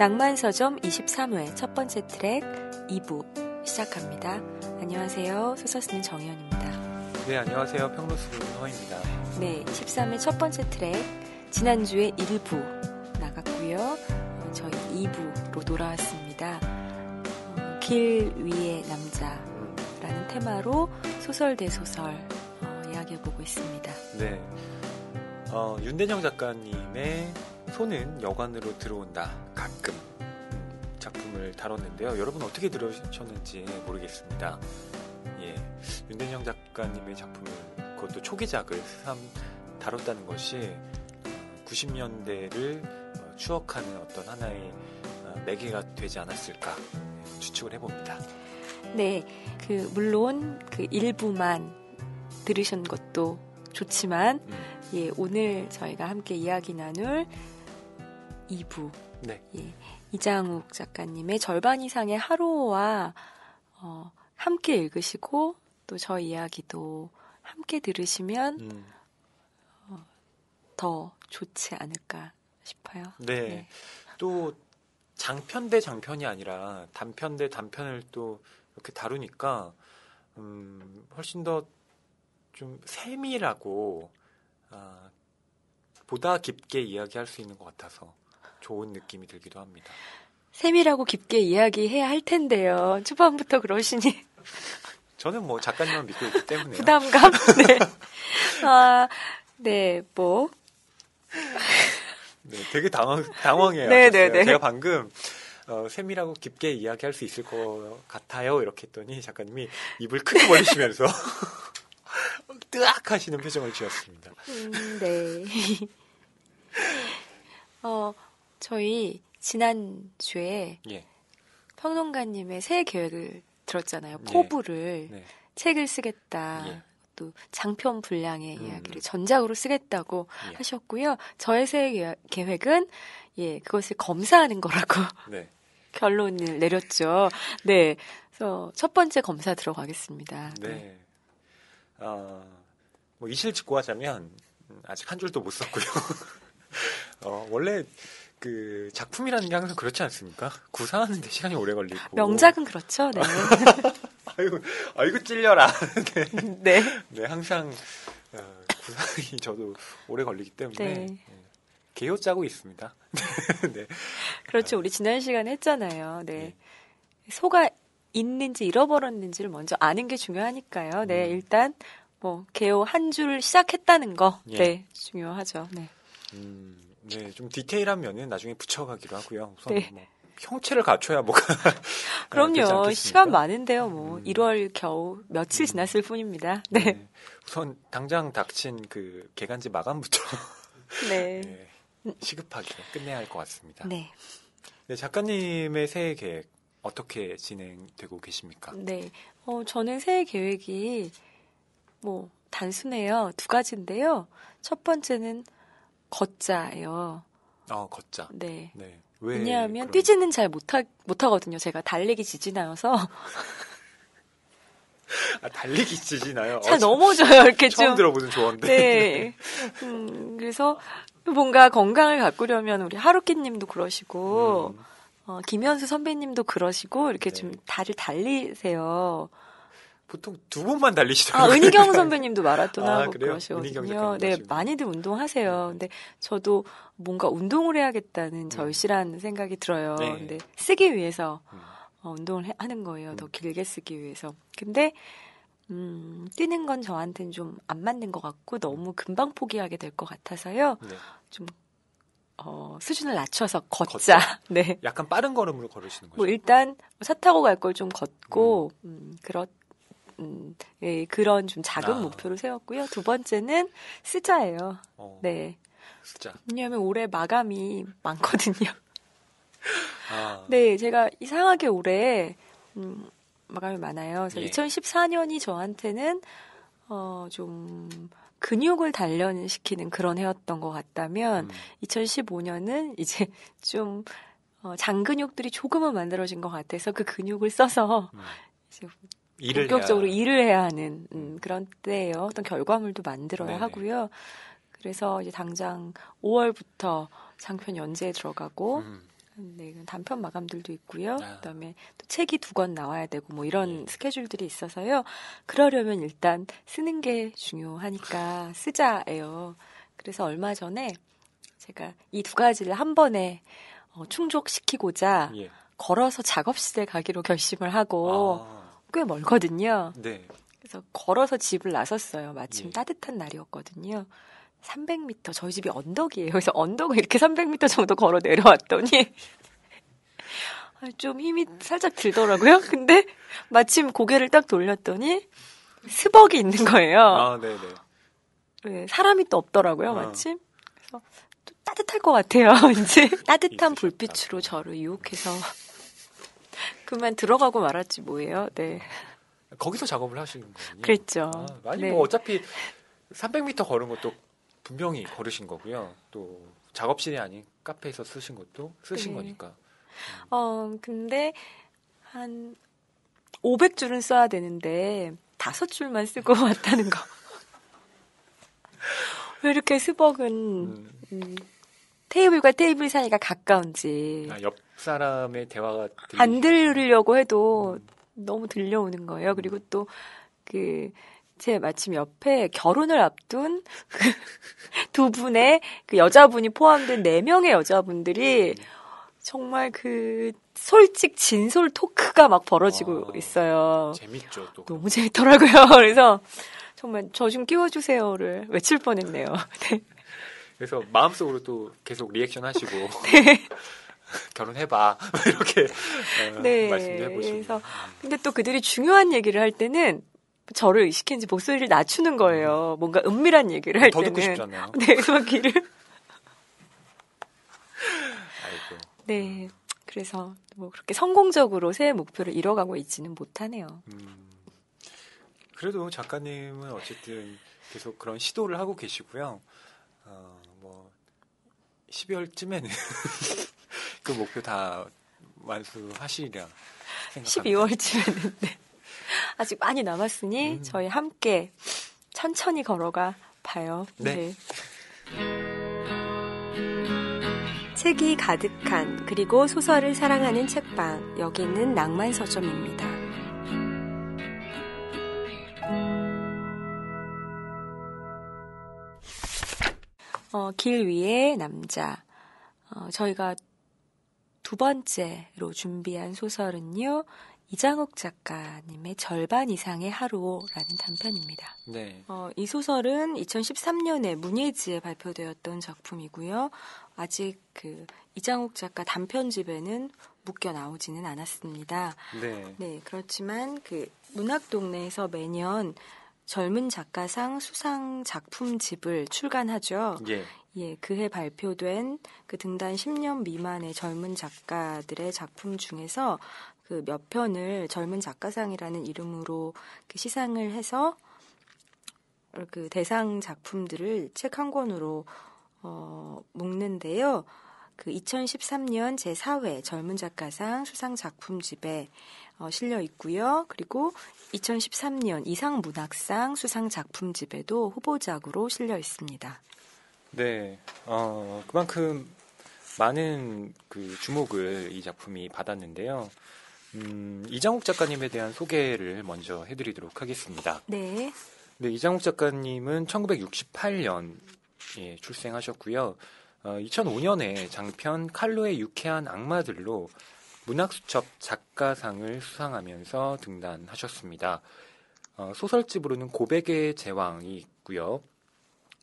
낭만서점 23회 첫 번째 트랙 2부 시작합니다. 안녕하세요. 소설 쓰는 정희연입니다. 네, 안녕하세요. 평론 쓰는 허입니다. 네, 23회 첫 번째 트랙 지난주에 1부 나갔고요. 저희 2부로 돌아왔습니다. 길 위의 남자라는 테마로 소설 대 소설 이야기해보고 있습니다. 네, 윤대정 작가님의 손은 여관으로 들어온다. 가끔 작품을 다뤘는데요. 여러분 어떻게 들으셨는지 모르겠습니다. 예, 윤대정 작가님의 작품을 그것도 초기작을 새삼 다뤘다는 것이 90년대를 추억하는 어떤 하나의 매개가 되지 않았을까 추측을 해봅니다. 네, 물론 그 일부만 들으신 것도 좋지만 예, 오늘 저희가 함께 이야기 나눌 2부 네. 예, 이장욱 작가님의 절반 이상의 하루와 함께 읽으시고 또 저희 이야기도 함께 들으시면 더 좋지 않을까 싶어요. 네. 네. 또 장편 대 장편이 아니라 단편 대 단편을 또 이렇게 다루니까 훨씬 더 좀 세밀하고 보다 깊게 이야기할 수 있는 것 같아서 좋은 느낌이 들기도 합니다. 세밀하고 깊게 이야기해야 할 텐데요. 초반부터 그러시니 저는 뭐 작가님만 믿고 있기 때문에 부담감? 네. 네, 뭐 네, 되게 당황해요. 네. 제가 방금 세밀하고 깊게 이야기할 수 있을 것 같아요. 이렇게 했더니 작가님이 입을 크게 벌리시면서 뜨악 하시는 표정을 지었습니다. 네. 저희 지난주에 예. 평론가님의 새해 계획을 들었잖아요. 네. 포부를 네. 책을 쓰겠다. 예. 또 장편 분량의 이야기를 전작으로 쓰겠다고 예. 하셨고요. 저의 새해 계획은 예, 그것을 검사하는 거라고 네. 결론을 내렸죠. 네. 그래서 첫 번째 검사 들어가겠습니다. 네. 뭐 이실 직고 하자면 아직 한 줄도 못 썼고요. 원래 그 작품이라는 게 항상 그렇지 않습니까? 구상하는데 시간이 오래 걸리고. 명작은 그렇죠. 네. 아이고 찔려라. 네. 네, 항상 구상이 저도 오래 걸리기 때문에 네. 개요 짜고 있습니다. 네. 그렇죠. 우리 지난 시간에 했잖아요. 네. 소가 있는지 잃어버렸는지를 먼저 아는 게 중요하니까요. 네, 일단 뭐 개요 한 줄 시작했다는 거, 예. 네, 중요하죠. 네. 네, 좀 디테일한 면은 나중에 붙여가기로 하고요. 우선 네. 뭐 형체를 갖춰야 뭐가 되지 그럼요. 않겠습니까? 시간 많은데요. 뭐 1월 겨우 며칠 지났을 뿐입니다. 네. 네. 우선 당장 닥친 그 개간지 마감부터 네. 네, 시급하게 끝내야 할 것 같습니다. 네. 네, 작가님의 새해 계획 어떻게 진행되고 계십니까? 네. 저는 새해 계획이 뭐 단순해요. 두 가지인데요. 첫 번째는 걷자예요. 걷자. 네. 네. 왜냐하면 뛰지는 잘 못하거든요. 제가 달리기 지지나여서. 달리기 지지나요? 잘 넘어져요. 이렇게 처음 좀. 들어보는 조언데. 네. 그래서 뭔가 건강을 가꾸려면 우리 하루키님도 그러시고, 김현수 선배님도 그러시고, 이렇게 네. 좀 다들 달리세요. 보통 두 번만 달리시더라고요. 은희경 선배님도 마라톤 하고 그래요? 은희경 그러시거든요. 작가님 네, 하시고. 많이들 운동하세요. 근데 저도 뭔가 운동을 해야겠다는 절실한 생각이 들어요. 네. 근데 쓰기 위해서 운동을 하는 거예요. 더 길게 쓰기 위해서. 근데 뛰는 건 저한테는 좀 안 맞는 것 같고 너무 금방 포기하게 될 것 같아서요. 네. 좀 수준을 낮춰서 걷자. 네. 약간 빠른 걸음으로 걸으시는 거죠? 뭐 일단 차 타고 갈 걸 좀 걷고 예, 그런 좀 작은 목표를 세웠고요. 두 번째는 쓰자예요. 네. 쓰자. 왜냐하면 올해 마감이 많거든요. 아, 네, 제가 이상하게 올해 마감이 많아요. 그래서 예. 2014년이 저한테는 좀 근육을 단련시키는 그런 해였던 것 같다면 2015년은 이제 좀 장근육들이 조금은 만들어진 것 같아서 그 근육을 써서 이제 본격적으로 일을 해야 하는 그런 때예요. 어떤 결과물도 만들어야 네네. 하고요. 그래서 이제 당장 5월부터 장편 연재에 들어가고 네, 단편 마감들도 있고요. 아. 그다음에 또 책이 2권 나와야 되고 뭐 이런 예. 스케줄들이 있어서요. 그러려면 일단 쓰는 게 중요하니까 쓰자예요. 그래서 얼마 전에 제가 이 2가지를 한 번에 충족시키고자 예. 걸어서 작업실에 가기로 결심을 하고 아, 꽤 멀거든요. 네. 그래서 걸어서 집을 나섰어요. 마침 예. 따뜻한 날이었거든요. 300m, 저희 집이 언덕이에요. 그래서 언덕을 이렇게 300m 정도 걸어 내려왔더니 좀 힘이 살짝 들더라고요. 근데 마침 고개를 딱 돌렸더니 스벅이 있는 거예요. 아, 네네. 네, 사람이 또 없더라고요, 아. 마침. 그래서 또 따뜻할 것 같아요, 이제. 따뜻한 있으셨다고. 불빛으로 저를 유혹해서 그만 들어가고 말았지 뭐예요. 네, 거기서 작업을 하시는 거군요. 그랬죠. 아, 아니 네. 뭐 어차피 300m 걸은 것도 분명히 걸으신 거고요. 또 작업실이 아닌 카페에서 쓰신 것도 쓰신 네. 거니까. 근데 한 500줄은 써야 되는데 5줄만 쓰고 왔다는 거. 왜 이렇게 스벅은 테이블과 테이블 사이가 가까운지 옆 사람의 대화가 안 들으려고 해도 너무 들려오는 거예요. 그리고 또 제 마침 옆에 결혼을 앞둔 두 분의 그 여자분이 포함된 4명의 여자분들이 정말 솔직 진솔 토크가 막 벌어지고 있어요. 재밌죠, 또. 너무 재밌더라고요. 그래서 정말 저 좀 끼워주세요를 외칠 뻔했네요. 네. 그래서 마음속으로 또 계속 리액션 하시고 네. 결혼해봐 이렇게 네. 말씀도 해보시고. 그래서 근데 또 그들이 중요한 얘기를 할 때는 저를 의식했는지 목소리를 낮추는 거예요. 뭔가 은밀한 얘기를 할 더 때는. 듣고 싶잖아요. 네, 그래서 귀를. 아이고. 네. 그래서 뭐 그렇게 성공적으로 새해 목표를 이뤄가고 있지는 못하네요. 그래도 작가님은 어쨌든 계속 그런 시도를 하고 계시고요. 뭐 12월쯤에는 그 목표 다 완수하시리라 생각합니다. 12월쯤에는 네. 아직 많이 남았으니 저희 함께 천천히 걸어가 봐요. 네. 책이 가득한 그리고 소설을 사랑하는 책방, 여기는 낭만 서점입니다. 길 위의 남자. 저희가 2번째로 준비한 소설은요. 이장욱 작가님의 절반 이상의 하루라는 단편입니다. 네. 이 소설은 2013년에 문예지에 발표되었던 작품이고요. 아직 이장욱 작가 단편집에는 묶여 나오지는 않았습니다. 네. 네, 그렇지만 문학동네에서 매년 젊은 작가상 수상 작품집을 출간하죠. 예. 예, 그해 발표된 등단 10년 미만의 젊은 작가들의 작품 중에서 몇 편을 젊은 작가상이라는 이름으로 시상을 해서 대상 작품들을 책 한 권으로 묶는데요. 2013년 제4회 젊은 작가상 수상 작품집에 실려 있고요. 그리고 2013년 이상문학상 수상 작품집에도 후보작으로 실려 있습니다. 네. 그만큼 많은 주목을 이 작품이 받았는데요. 이장욱 작가님에 대한 소개를 먼저 해드리도록 하겠습니다. 네. 네, 이장욱 작가님은 1968년에 출생하셨고요. 2005년에 장편 칼로의 유쾌한 악마들로 문학수첩 작가상을 수상하면서 등단하셨습니다. 소설집으로는 고백의 제왕이 있고요.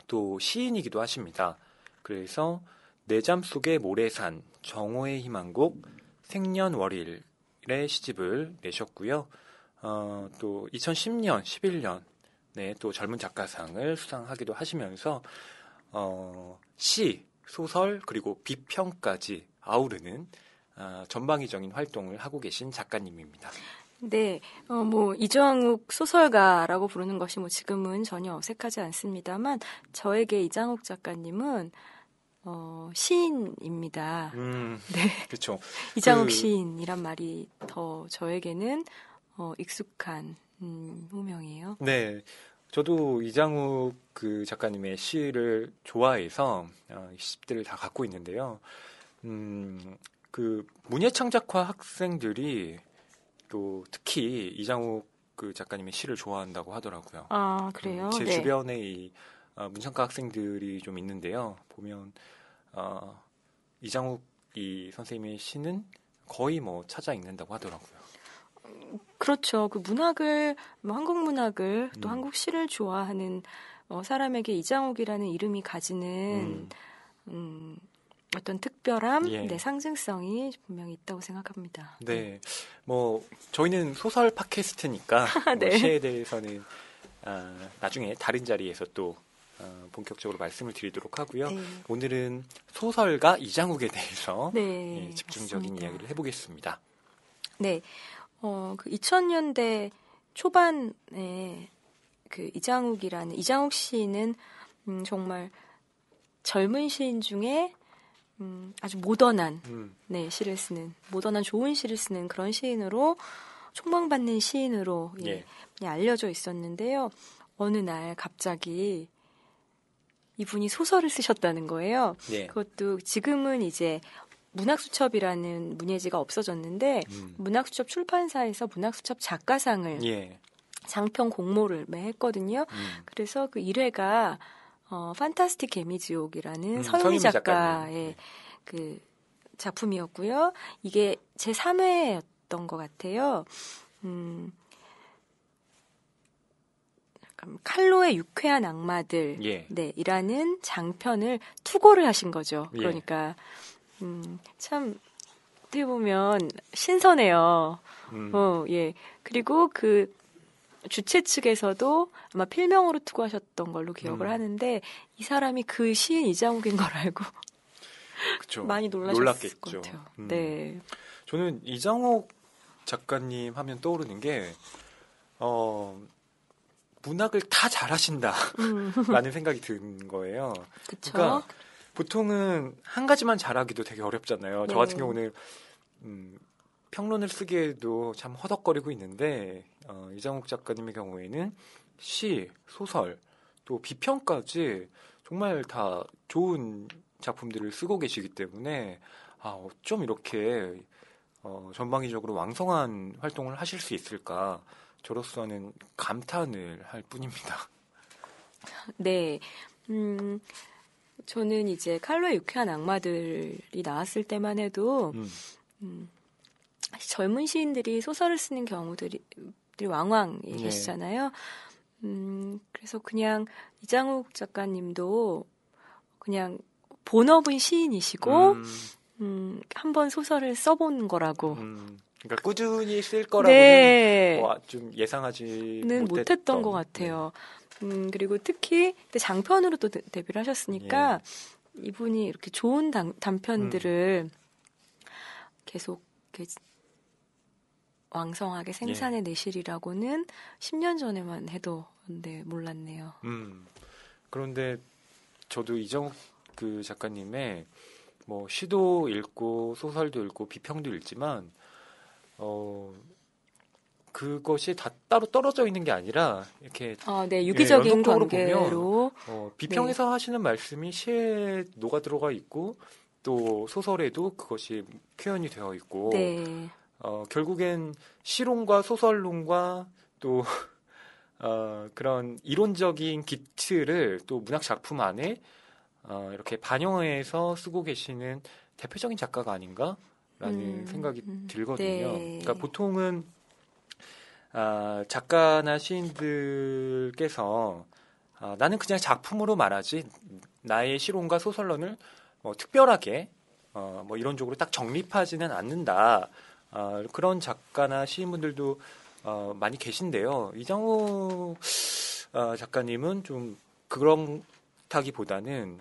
또 시인이기도 하십니다. 그래서 내잠 속의 모래산, 정오의 희망곡, 생년월일의 시집을 내셨고요. 또 2010년, 11년 또 젊은 작가상을 수상하기도 하시면서 시, 소설 그리고 비평까지 아우르는 전방위적인 활동을 하고 계신 작가님입니다. 네, 이장욱 소설가라고 부르는 것이 지금은 전혀 어색하지 않습니다만, 저에게 이장욱 작가님은, 시인입니다. 네. 그렇죠. 이장욱 시인이란 말이 더 저에게는, 익숙한, 호명이에요. 네. 저도 이장욱 작가님의 시를 좋아해서 시집들을 다 갖고 있는데요. 그 문예창작과 학생들이 또 특히 이장욱 그 작가님의 시를 좋아한다고 하더라고요. 아, 그래요? 제 네. 주변에 이 문창과 학생들이 좀 있는데요. 보면 이장욱 이 선생님의 시는 거의 뭐 찾아 읽는다고 하더라고요. 그렇죠. 그 문학을, 한국 문학을 또 한국 시를 좋아하는 사람에게 이장욱이라는 이름이 가지는 어떤 특별함, 예. 네, 상징성이 분명히 있다고 생각합니다. 네, 뭐 저희는 소설 팟캐스트니까 네. 뭐 시에 대해서는 나중에 다른 자리에서 또 본격적으로 말씀을 드리도록 하고요. 네. 오늘은 소설가 이장욱에 대해서 네, 예, 집중적인 맞습니다. 이야기를 해보겠습니다. 네, 그 2000년대 초반에 그 이장욱 시인은 정말 젊은 시인 중에 아주 모던한 네, 시를 쓰는 모던한 좋은 시를 쓰는 그런 시인으로 촉망받는 시인으로 예. 알려져 있었는데요. 어느 날 갑자기 이분이 소설을 쓰셨다는 거예요. 예. 그것도 지금은 이제 문학수첩이라는 문예지가 없어졌는데 문학수첩 출판사에서 문학수첩 작가상을 예. 장편 공모를 했거든요. 그래서 그 1회가 판타스틱 개미지옥이라는 서유미 작가의 그 작품이었고요. 이게 제 3회였던 것 같아요. 칼로의 유쾌한 악마들, 예. 네, 이라는 장편을 투고를 하신 거죠. 예. 그러니까 참 어떻게 보면 신선해요. 예. 그리고 그 주최 측에서도 아마 필명으로 투고하셨던 걸로 기억을 하는데 이 사람이 그 시인 이장욱인 걸 알고 그쵸. 많이 놀라셨을 것 같아요. 네. 저는 이장욱 작가님 하면 떠오르는 게 문학을 다 잘하신다라는 생각이 든 거예요. 그쵸? 그러니까 보통은 한 가지만 잘하기도 되게 어렵잖아요. 네. 저 같은 경우는 평론을 쓰기에도 참 허덕거리고 있는데 이장욱 작가님의 경우에는 시, 소설, 또 비평까지 정말 다 좋은 작품들을 쓰고 계시기 때문에 어쩜 이렇게 전방위적으로 왕성한 활동을 하실 수 있을까 저로서는 감탄을 할 뿐입니다. 네. 저는 이제 칼로의 유쾌한 악마들이 나왔을 때만 해도 젊은 시인들이 소설을 쓰는 경우들이 왕왕 계시잖아요. 그래서 그냥 이장욱 작가님도 그냥 본업은 시인이시고 한번 소설을 써본 거라고. 그러니까 꾸준히 쓸 거라고는 네. 좀 예상하지 못했던 것 같아요. 그리고 특히 장편으로 또 데뷔를 하셨으니까 이분이 이렇게 좋은 단편들을 계속 이렇게 왕성하게 생산해 내시리라고는 10년 전에만 해도 몰랐네요. 그런데 저도 이정욱 그 작가님의 뭐 시도 읽고 소설도 읽고 비평도 읽지만 그것이 다 따로 떨어져 있는 게 아니라 이렇게 네, 유기적인 연속적으로 관계로 보면 비평에서 하시는 말씀이 시에 녹아 들어가 있고 또 소설에도 그것이 표현이 되어 있고 네. 결국엔 시론과 소설론과 또 그런 이론적인 기틀을 또 문학 작품 안에 이렇게 반영해서 쓰고 계시는 대표적인 작가가 아닌가라는 생각이 들거든요. 네. 그러니까 보통은 작가나 시인들께서 나는 그냥 작품으로 말하지 나의 시론과 소설론을 특별하게 뭐 이론적으로 딱 정립하지는 않는다. 그런 작가나 시인분들도 많이 계신데요. 이장욱 작가님은 좀 그렇다기보다는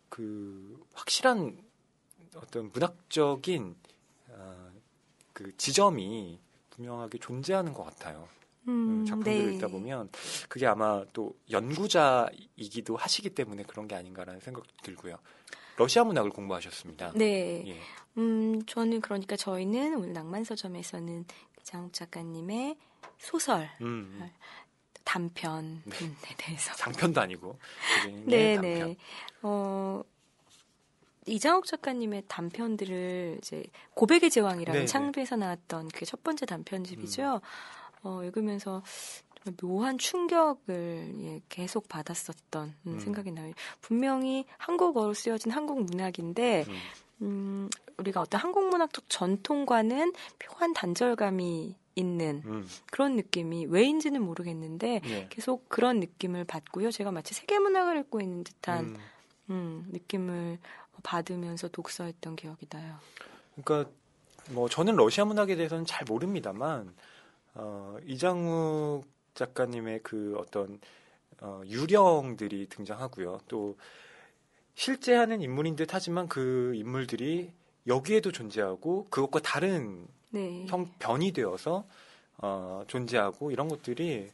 그 확실한 어떤 문학적인 그 지점이 분명하게 존재하는 것 같아요. 작품들을 읽다 보면 그게 아마 또 연구자이기도 하시기 때문에 그런 게 아닌가라는 생각도 들고요. 러시아 문학을 공부하셨습니다. 네. 예. 저는 그러니까 저희는 오늘 낭만서점에서는 이장욱 작가님의 소설, 단편에 대해서 장편도 아니고 네, 단편. 네. 이장욱 작가님의 단편들을 이제 고백의 제왕이라는 네네. 창비에서 나왔던 그게 첫 번째 단편집이죠. 읽으면서 정말 묘한 충격을 계속 받았었던 생각이 나요. 분명히 한국어로 쓰여진 한국 문학인데 우리가 어떤 한국 문학적 전통과는 묘한 단절감이 있는 그런 느낌이 왜인지는 모르겠는데 네. 계속 그런 느낌을 받고요. 제가 마치 세계문학을 읽고 있는 듯한 느낌을 받으면서 독서했던 기억이 나요. 그러니까 뭐 저는 러시아 문학에 대해서는 잘 모릅니다만 이장욱 작가님의 그 어떤 유령들이 등장하고요. 또 실제 하는 인물인 듯 하지만 그 인물들이 여기에도 존재하고 그것과 다른 네. 변이 되어서 존재하고 이런 것들이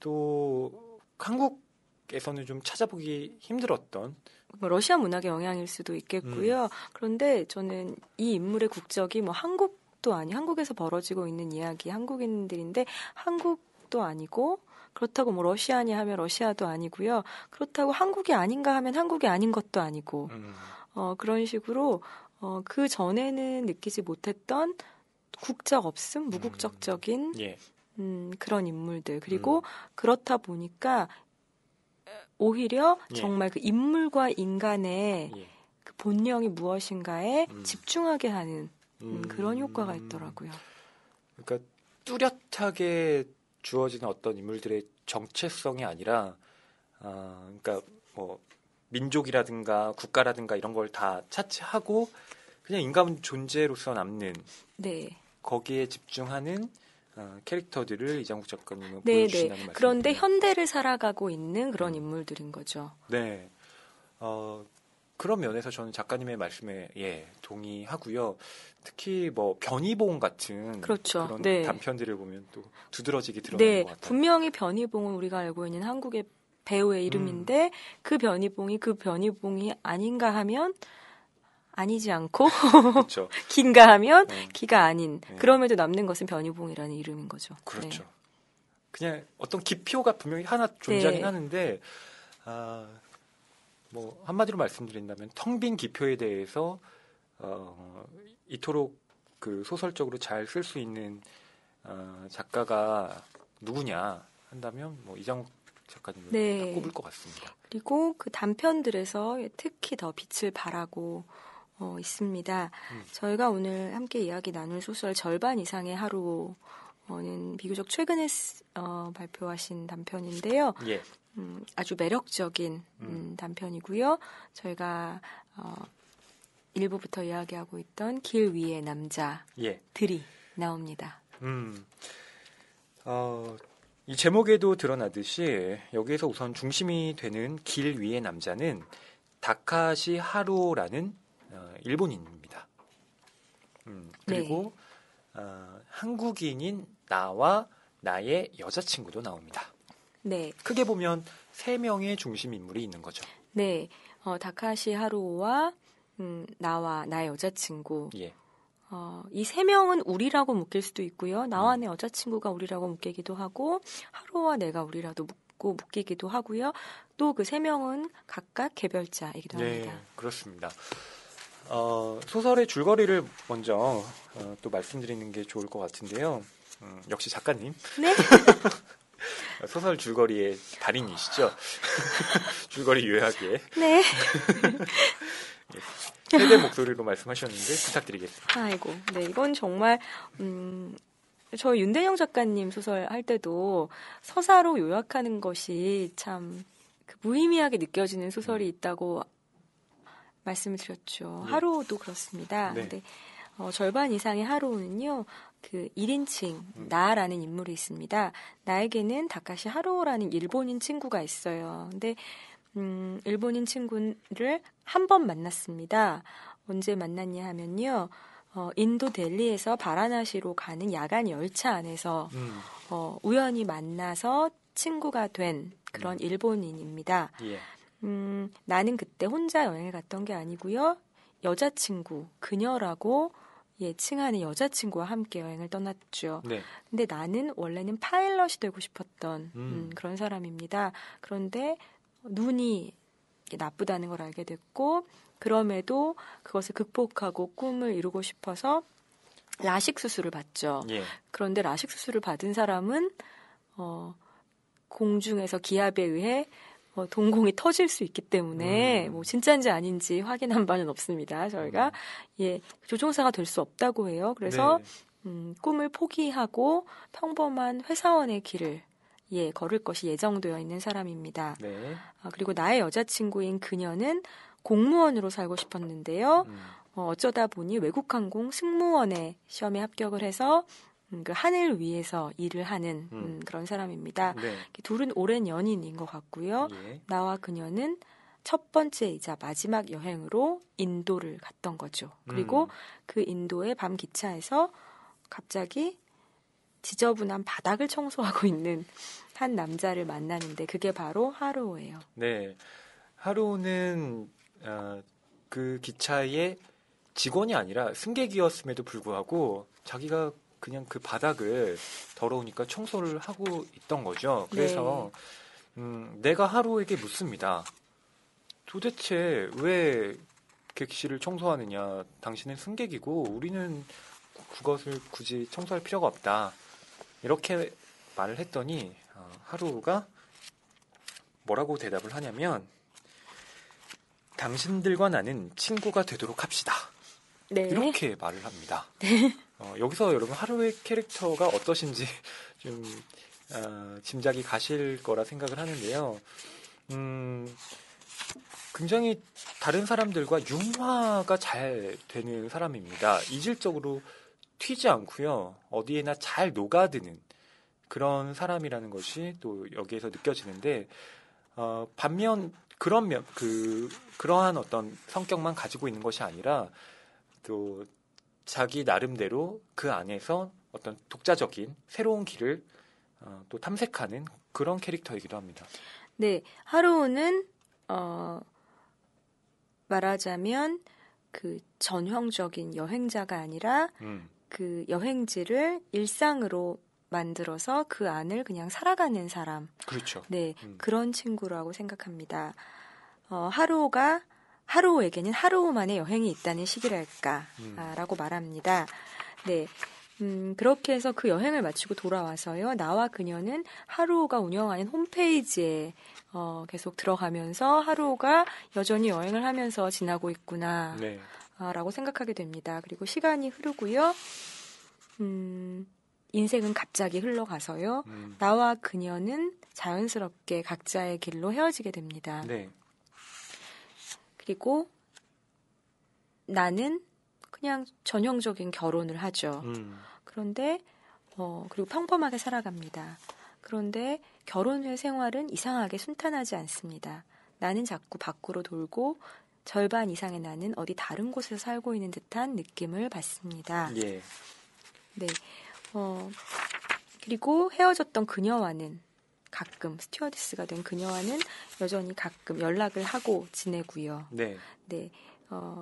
또 한국에서는 좀 찾아보기 힘들었던 뭐 러시아 문학의 영향일 수도 있겠고요. 그런데 저는 이 인물의 국적이 뭐 한국도 한국에서 벌어지고 있는 이야기 한국인들인데 한국도 아니고 그렇다고 뭐 러시아냐 하면 러시아도 아니고요. 그렇다고 한국이 아닌가 하면 한국이 아닌 것도 아니고 그런 식으로 그 전에는 느끼지 못했던 국적 없음, 무국적적인 예. 그런 인물들 그리고 그렇다 보니까 오히려 예. 정말 그 인물과 인간의 예. 그 본령이 무엇인가에 집중하게 하는 그런 효과가 있더라고요. 그러니까 뚜렷하게 주어지는 어떤 인물들의 정체성이 아니라, 그러니까 뭐 민족이라든가 국가라든가 이런 걸 다 차치하고 그냥 인간 존재로서 남는 네. 거기에 집중하는 캐릭터들을 이장욱 작가님은 네, 보여주신다는 말씀이에요. 그런데 현대를 살아가고 있는 그런 인물들인 거죠. 네. 그런 면에서 저는 작가님의 말씀에 동의하고요. 특히 뭐 변희봉 같은 그렇죠. 그런 네. 단편들을 보면 또 두드러지게 드러나는 것 같아요. 분명히 변희봉은 우리가 알고 있는 한국의 배우의 이름인데 그 변희봉이 아닌가 하면 아니지 않고 그렇죠. 긴가 하면 기가 아닌 네. 그럼에도 남는 것은 변희봉이라는 이름인 거죠. 그렇죠. 네. 그냥 어떤 기표가 분명히 하나 존재하긴 하는데 뭐 한마디로 말씀드린다면 텅 빈 기표에 대해서 이토록 그 소설적으로 잘 쓸 수 있는 작가가 누구냐 한다면 뭐 이장욱 작가님을 딱 꼽을 것 같습니다. 그리고 그 단편들에서 특히 더 빛을 발하고 있습니다. 저희가 오늘 함께 이야기 나눌 소설 절반 이상의 하루는 비교적 최근에 발표하신 단편인데요. 예. 아주 매력적인 단편이고요. 저희가 1부부터 이야기하고 있던 길 위의 남자들이 나옵니다. 이 제목에도 드러나듯이 여기에서 우선 중심이 되는 길 위의 남자는 다카시 하루라는 일본인입니다. 그리고 한국인인 나와 나의 여자친구도 나옵니다. 네. 크게 보면 3명의 중심 인물이 있는 거죠. 네. 다카시 하루와 나와 나의 여자친구. 예. 이 3명은 우리라고 묶일 수도 있고요. 나와 내 여자친구가 우리라고 묶이기도 하고 하루와 내가 우리라도 묶이기도 하고요. 또 그 3명은 각각 개별자이기도 합니다. 네, 그렇습니다. 소설의 줄거리를 먼저 또 말씀드리는 게 좋을 것 같은데요. 역시 작가님. 네. 소설 줄거리의 달인이시죠. 줄거리 요약에. 네. 세대 목소리로 말씀하셨는데 부탁드리겠습니다. 아이고, 네, 이건 정말 저 윤대영 작가님 소설 할 때도 서사로 요약하는 것이 참 무의미하게 느껴지는 소설이 있다고 말씀을 드렸죠. 예. 하루도 그렇습니다. 네. 근데 절반 이상의 하루는요, 그 1인칭 나라는 인물이 있습니다. 나에게는 다카시 하루라는 일본인 친구가 있어요. 근데 일본인 친구를 한 번 만났습니다. 언제 만났냐 하면요. 인도 델리에서 바라나시로 가는 야간 열차 안에서 우연히 만나서 친구가 된 그런 일본인입니다. 예. 나는 그때 혼자 여행을 갔던 게 아니고요. 여자친구, 그녀라고 칭하는 여자친구와 함께 여행을 떠났죠. 네. 근데 나는 원래는 파일럿이 되고 싶었던 그런 사람입니다. 그런데 눈이 나쁘다는 걸 알게 됐고 그럼에도 그것을 극복하고 꿈을 이루고 싶어서 라식 수술을 받죠. 예. 그런데 라식 수술을 받은 사람은 공중에서 기압에 의해 동공이 터질 수 있기 때문에 뭐 진짜인지 아닌지 확인한 바는 없습니다. 저희가 조종사가 될 수 없다고 해요. 그래서 꿈을 포기하고 평범한 회사원의 길을 걸을 것이 예정되어 있는 사람입니다. 네. 그리고 나의 여자친구인 그녀는 공무원으로 살고 싶었는데요. 어쩌다 보니 외국항공 승무원의 시험에 합격을 해서 그 하늘 위에서 일을 하는 그런 사람입니다. 네. 둘은 오랜 연인인 것 같고요. 예. 나와 그녀는 첫 번째이자 마지막 여행으로 인도를 갔던 거죠. 그리고 그 인도의 밤 기차에서 갑자기 지저분한 바닥을 청소하고 있는 한 남자를 만나는데 그게 바로 하루오예요. 네. 하루는 그 기차의 직원이 아니라 승객이었음에도 불구하고 자기가 그냥 그 바닥을 더러우니까 청소를 하고 있던 거죠. 그래서 내가 하루에게 묻습니다. 도대체 왜 객실을 청소하느냐? 당신은 승객이고 우리는 그것을 굳이 청소할 필요가 없다. 이렇게 말을 했더니 하루가 뭐라고 대답을 하냐면 당신들과 나는 친구가 되도록 합시다. 네. 이렇게 말을 합니다. 네. 여기서 여러분 하루의 캐릭터가 어떠신지 좀 짐작이 가실 거라 생각을 하는데요. 굉장히 다른 사람들과 융화가 잘 되는 사람입니다. 이질적으로 튀지 않고요. 어디에나 잘 녹아드는 그런 사람이라는 것이 또 여기에서 느껴지는데 반면 그러한 어떤 성격만 가지고 있는 것이 아니라 또 자기 나름대로 그 안에서 어떤 독자적인 새로운 길을 또 탐색하는 그런 캐릭터이기도 합니다. 네, 하루는 말하자면 그 전형적인 여행자가 아니라 그 여행지를 일상으로 만들어서 그 안을 그냥 살아가는 사람. 그렇죠. 네, 그런 친구라고 생각합니다. 하루에게는 하루만의 여행이 있다는 시기랄까라고 말합니다. 네. 그렇게 해서 그 여행을 마치고 돌아와서요. 나와 그녀는 하루가 운영하는 홈페이지에 계속 들어가면서 하루가 여전히 여행을 하면서 지나고 있구나 네. 라고 생각하게 됩니다. 그리고 시간이 흐르고요. 인생은 갑자기 흘러가서요. 나와 그녀는 자연스럽게 각자의 길로 헤어지게 됩니다. 네. 그리고 나는 그냥 전형적인 결혼을 하죠. 그런데 그리고 평범하게 살아갑니다. 그런데 결혼 후의 생활은 이상하게 순탄하지 않습니다. 나는 자꾸 밖으로 돌고 절반 이상의 나는 어디 다른 곳에서 살고 있는 듯한 느낌을 받습니다. 예. 네. 그리고 헤어졌던 그녀와는 가끔 스튜어디스가 된 그녀와는 여전히 가끔 연락을 하고 지내고요. 네. 네.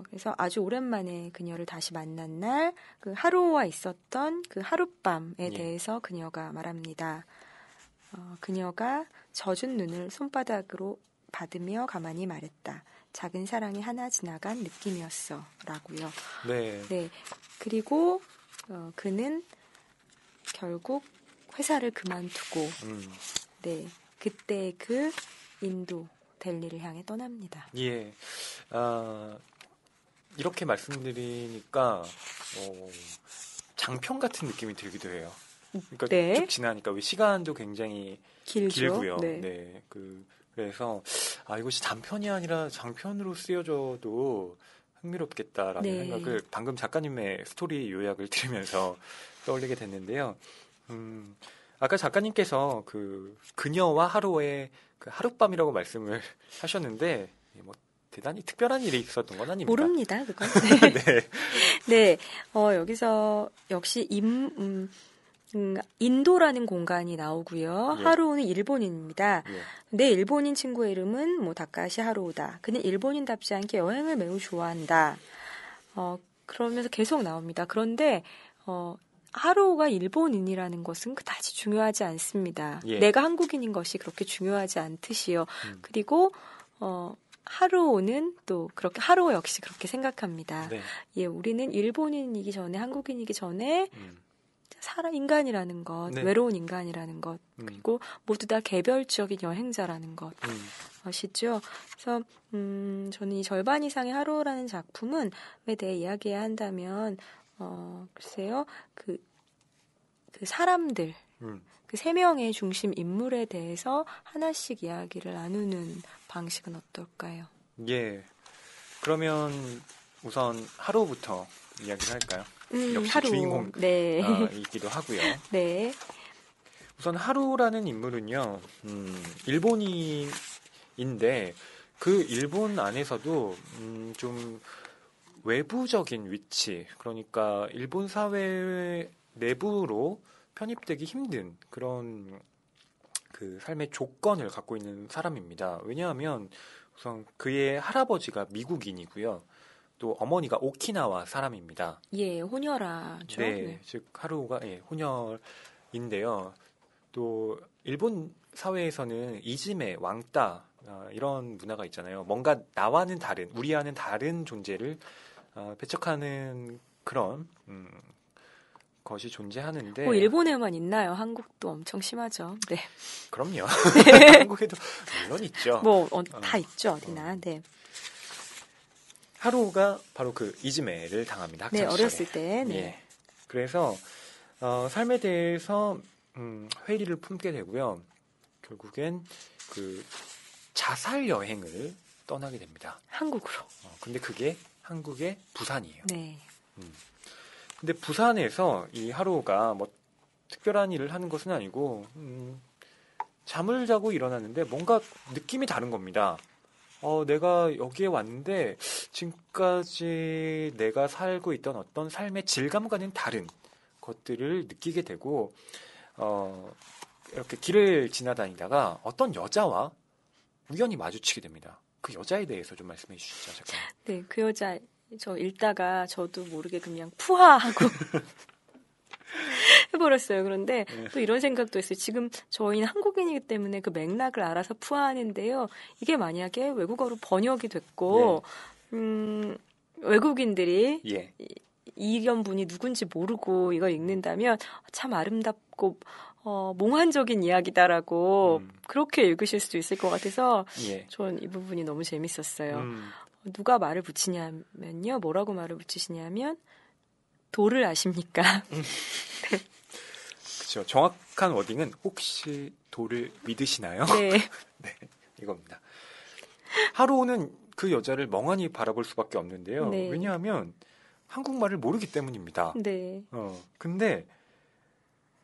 그래서 아주 오랜만에 그녀를 다시 만난 날, 그 하루와 있었던 그 하룻밤에 대해서 그녀가 말합니다. 그녀가 젖은 눈을 손바닥으로 받으며 가만히 말했다. 작은 사랑이 하나 지나간 느낌이었어. 라고요. 네. 네. 그리고 그는 결국 회사를 그만두고, 네. 그때 그 인도 델리를 향해 떠납니다. 예. 이렇게 말씀드리니까 장편 같은 느낌이 들기도 해요. 그러니까 네. 쭉 지나니까 왜 시간도 굉장히 길고요. 네. 네. 그래서 이것이 단편이 아니라 장편으로 쓰여져도 흥미롭겠다라는 네. 생각을 방금 작가님의 스토리 요약을 들으면서 떠올리게 됐는데요. 아까 작가님께서 그녀와 하루의 그 하룻밤이라고 말씀을 하셨는데 뭐 대단히 특별한 일이 있었던 건 아닙니다. 모릅니다, 그건. 네. 네. 여기서 역시 인도라는 공간이 나오고요. 예. 하루는 일본인입니다. 예. 내 일본인 친구의 이름은 다카시 하루오다. 그는 일본인답지 않게 여행을 매우 좋아한다. 그러면서 계속 나옵니다. 그런데 하루가 일본인이라는 것은 그다지 중요하지 않습니다. 예. 내가 한국인인 것이 그렇게 중요하지 않듯이요. 그리고 하루오는 또 그렇게 하루오 역시 그렇게 생각합니다. 네. 예, 우리는 일본인이기 전에 한국인이기 전에 인간이라는 것, 네. 외로운 인간이라는 것, 그리고 모두 다 개별적인 여행자라는 것 아시죠? 그래서 저는 이 절반 이상의 하루오라는 작품에 대해 이야기해야 한다면 글쎄요, 그 사람들, 그 세 명의 중심 인물에 대해서 하나씩 이야기를 나누는 방식은 어떨까요? 예. 그러면 우선 하루부터 이야기를 할까요? 역시 하루. 주인공이기도 하고요. 네. 우선 하루라는 인물은요, 일본인인데 그 일본 안에서도 좀 외부적인 위치, 그러니까 일본 사회 내부로 편입되기 힘든 그런 그 삶의 조건을 갖고 있는 사람입니다. 왜냐하면 우선 그의 할아버지가 미국인이고요. 또 어머니가 오키나와 사람입니다. 예, 혼혈아죠. 네, 즉 하루가 혼혈인데요. 또 일본 사회에서는 이즈메, 왕따 이런 문화가 있잖아요. 뭔가 나와는 다른, 우리와는 다른 존재를 배척하는 그런 것이 존재하는데. 일본에만 있나요? 한국도 엄청 심하죠. 네. 그럼요. 한국에도 물론 있죠. 다 있죠, 어디나. 네. 하루가 바로 그 이즈메를 당합니다. 학창 시절에. 어렸을 때. 네. 예. 그래서 삶에 대해서 회의를 품게 되고요. 결국엔 그 자살 여행을 떠나게 됩니다. 한국으로. 근데 그게 한국의 부산이에요. 네. 근데 부산에서 이 하루가 뭐 특별한 일을 하는 것은 아니고 잠을 자고 일어났는데 뭔가 느낌이 다른 겁니다. 내가 여기에 왔는데 지금까지 내가 살고 있던 어떤 삶의 질감과는 다른 것들을 느끼게 되고 이렇게 길을 지나다니다가 어떤 여자와 우연히 마주치게 됩니다. 그 여자에 대해서 좀 말씀해 주시죠. 잠깐. 네, 그 여자 저 읽다가 저도 모르게 그냥 푸하하고 해버렸어요. 그런데 또 이런 생각도 했어요. 지금 저희는 한국인이기 때문에 그 맥락을 알아서 푸하하는데요. 이게 만약에 외국어로 번역이 됐고 외국인들이 이견분이 누군지 모르고 이걸 읽는다면 참 아름답고 몽환적인 이야기다라고 그렇게 읽으실 수도 있을 것 같아서 전 이 부분이 너무 재밌었어요. 누가 말을 붙이냐면요. 뭐라고 말을 붙이시냐면 도를 아십니까? 네. 그렇죠. 정확한 워딩은 혹시 도를 믿으시나요? 네. 네, 이겁니다. 하루는 그 여자를 멍하니 바라볼 수밖에 없는데요. 네. 왜냐하면 한국말을 모르기 때문입니다. 네. 근데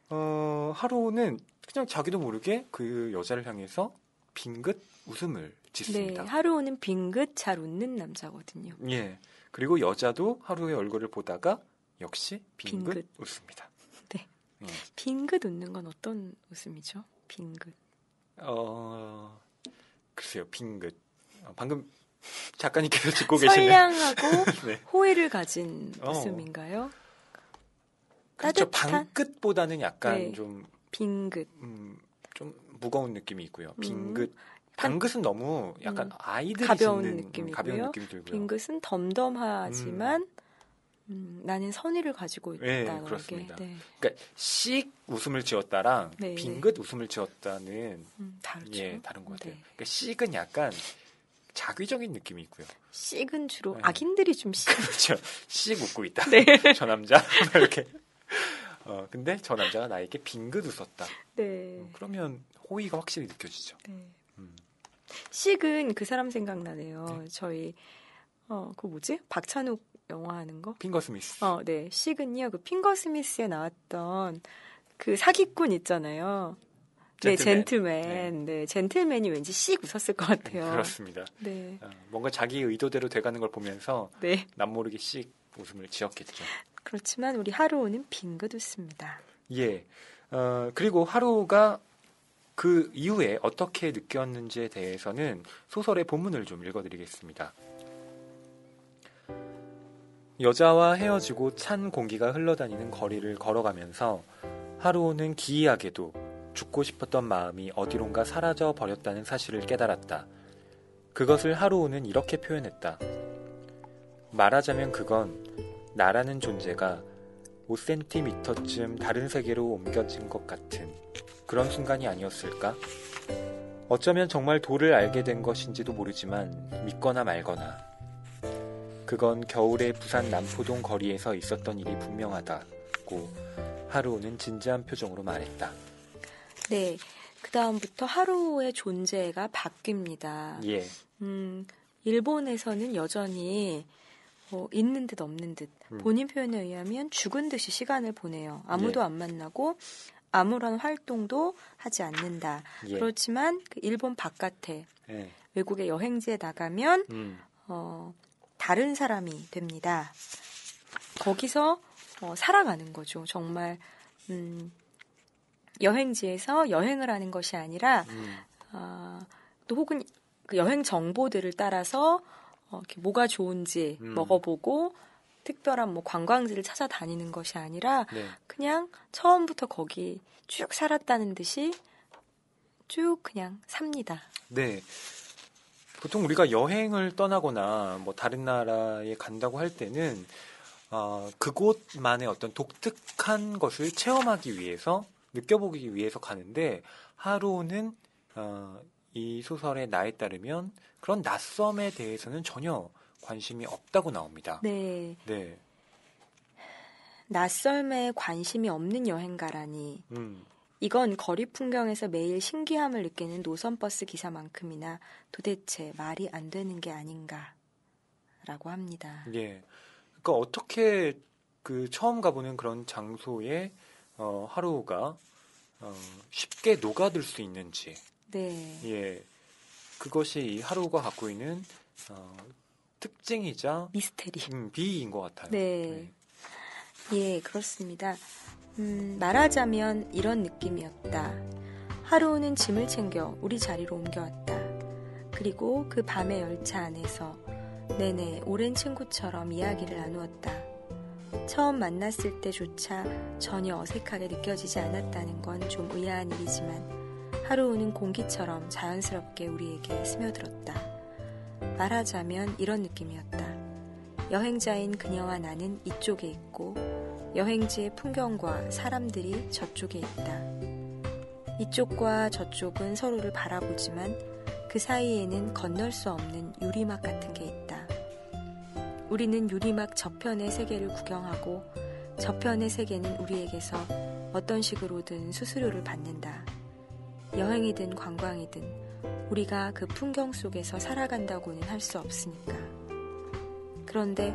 하루는 그냥 자기도 모르게 그 여자를 향해서 빙긋 웃음을 짓습니다. 네, 하루는 빙긋 잘 웃는 남자거든요. 예. 그리고 여자도 하루의 얼굴을 보다가 역시 빙긋 웃습니다. 네. 빙긋 웃는 건 어떤 웃음이죠? 빙긋. 글쎄요, 빙긋. 방금 작가님께서 짚고 계시는 선량하고 네. 호의를 가진 웃음인가요? 그렇죠. 따뜻한? 방긋보다는 약간 좀 빙긋. 좀 무거운 느낌이 있고요. 빙긋. 방긋은 너무 약간 아이들이 가벼운 짓는 느낌이고요. 가벼운 느낌이 들고요. 빙긋은 덤덤하지만 나는 선의를 가지고 있다. 네, 그렇습니다. 그러니까 씩 웃음을 지었다랑 빙긋 웃음을 지었다는 다르죠. 다른 것 같아요. 그러니까 씩은 약간 자귀적인 느낌이 있고요. 씩은 주로 악인들이 좀 씩. 그렇죠. 씩 웃고 있다. 네. 저 남자 이렇게. 근데 저 남자가 나에게 빙긋 웃었다. 네. 그러면 호의가 확실히 느껴지죠. 네. 씩은 그 사람 생각나네요. 네. 저희 그 뭐지? 박찬욱 영화 하는 거? 핑거 스미스. 네. 씩은요. 그 핑거 스미스에 나왔던 그 사기꾼 있잖아요. 젠틀맨. 네, 젠틀맨이 왠지 씩 웃었을 것 같아요. 그렇습니다. 네. 뭔가 자기 의도대로 돼가는 걸 보면서 남모르게 씩 웃음을 지었겠죠. 그렇지만 우리 하루오는 빙긋 웃습니다. 예. 그리고 하루가 그 이후에 어떻게 느꼈는지에 대해서는 소설의 본문을 좀 읽어드리겠습니다. 여자와 헤어지고 찬 공기가 흘러다니는 거리를 걸어가면서 하루오는 기이하게도 죽고 싶었던 마음이 어디론가 사라져 버렸다는 사실을 깨달았다. 그것을 하루오는 이렇게 표현했다. 말하자면 그건 나라는 존재가 5cm쯤 다른 세계로 옮겨진 것 같은 그런 순간이 아니었을까? 어쩌면 정말 도를 알게 된 것인지도 모르지만 믿거나 말거나 그건 겨울에 부산 남포동 거리에서 있었던 일이 분명하다고 하루오는 진지한 표정으로 말했다. 네, 그 다음부터 하루오의 존재가 바뀝니다. 예. 일본에서는 여전히 있는 듯 없는 듯 본인 표현에 의하면 죽은 듯이 시간을 보내요. 아무도 예. 안 만나고 아무런 활동도 하지 않는다. 예. 그렇지만 그 일본 바깥에 예. 외국의 여행지에 나가면 다른 사람이 됩니다. 거기서 살아가는 거죠. 정말 여행지에서 여행을 하는 것이 아니라 또 혹은 그 여행 정보들을 따라서 이렇게 뭐가 좋은지 먹어보고 특별한 뭐 관광지를 찾아다니는 것이 아니라 네. 그냥 처음부터 거기 쭉 살았다는 듯이 쭉 그냥 삽니다. 네. 보통 우리가 여행을 떠나거나 뭐 다른 나라에 간다고 할 때는 그곳만의 어떤 독특한 것을 체험하기 위해서 느껴보기 위해서 가는데 하루는 이 소설의 나에 따르면 그런 낯섦에 대해서는 전혀 관심이 없다고 나옵니다. 네. 네. 낯설매에 관심이 없는 여행가라니 이건 거리 풍경에서 매일 신기함을 느끼는 노선버스 기사만큼이나 도대체 말이 안 되는 게 아닌가라고 합니다. 예. 그러니까 어떻게 그 처음 가보는 그런 장소에 하루가 쉽게 녹아들 수 있는지. 네. 예. 그것이 하루가 갖고 있는 특징이자 미스테리. 비인 것 같아요. 네. 예, 그렇습니다. 말하자면 이런 느낌이었다. 하루는 짐을 챙겨 우리 자리로 옮겨왔다. 그리고 그 밤의 열차 안에서 내내 오랜 친구처럼 이야기를 나누었다. 처음 만났을 때조차 전혀 어색하게 느껴지지 않았다는 건 좀 의아한 일이지만 하루는 공기처럼 자연스럽게 우리에게 스며들었다. 말하자면 이런 느낌이었다. 여행자인 그녀와 나는 이쪽에 있고 여행지의 풍경과 사람들이 저쪽에 있다. 이쪽과 저쪽은 서로를 바라보지만 그 사이에는 건널 수 없는 유리막 같은 게 있다. 우리는 유리막 저편의 세계를 구경하고 저편의 세계는 우리에게서 어떤 식으로든 수수료를 받는다. 여행이든 관광이든 우리가 그 풍경 속에서 살아간다고는 할 수 없으니까. 그런데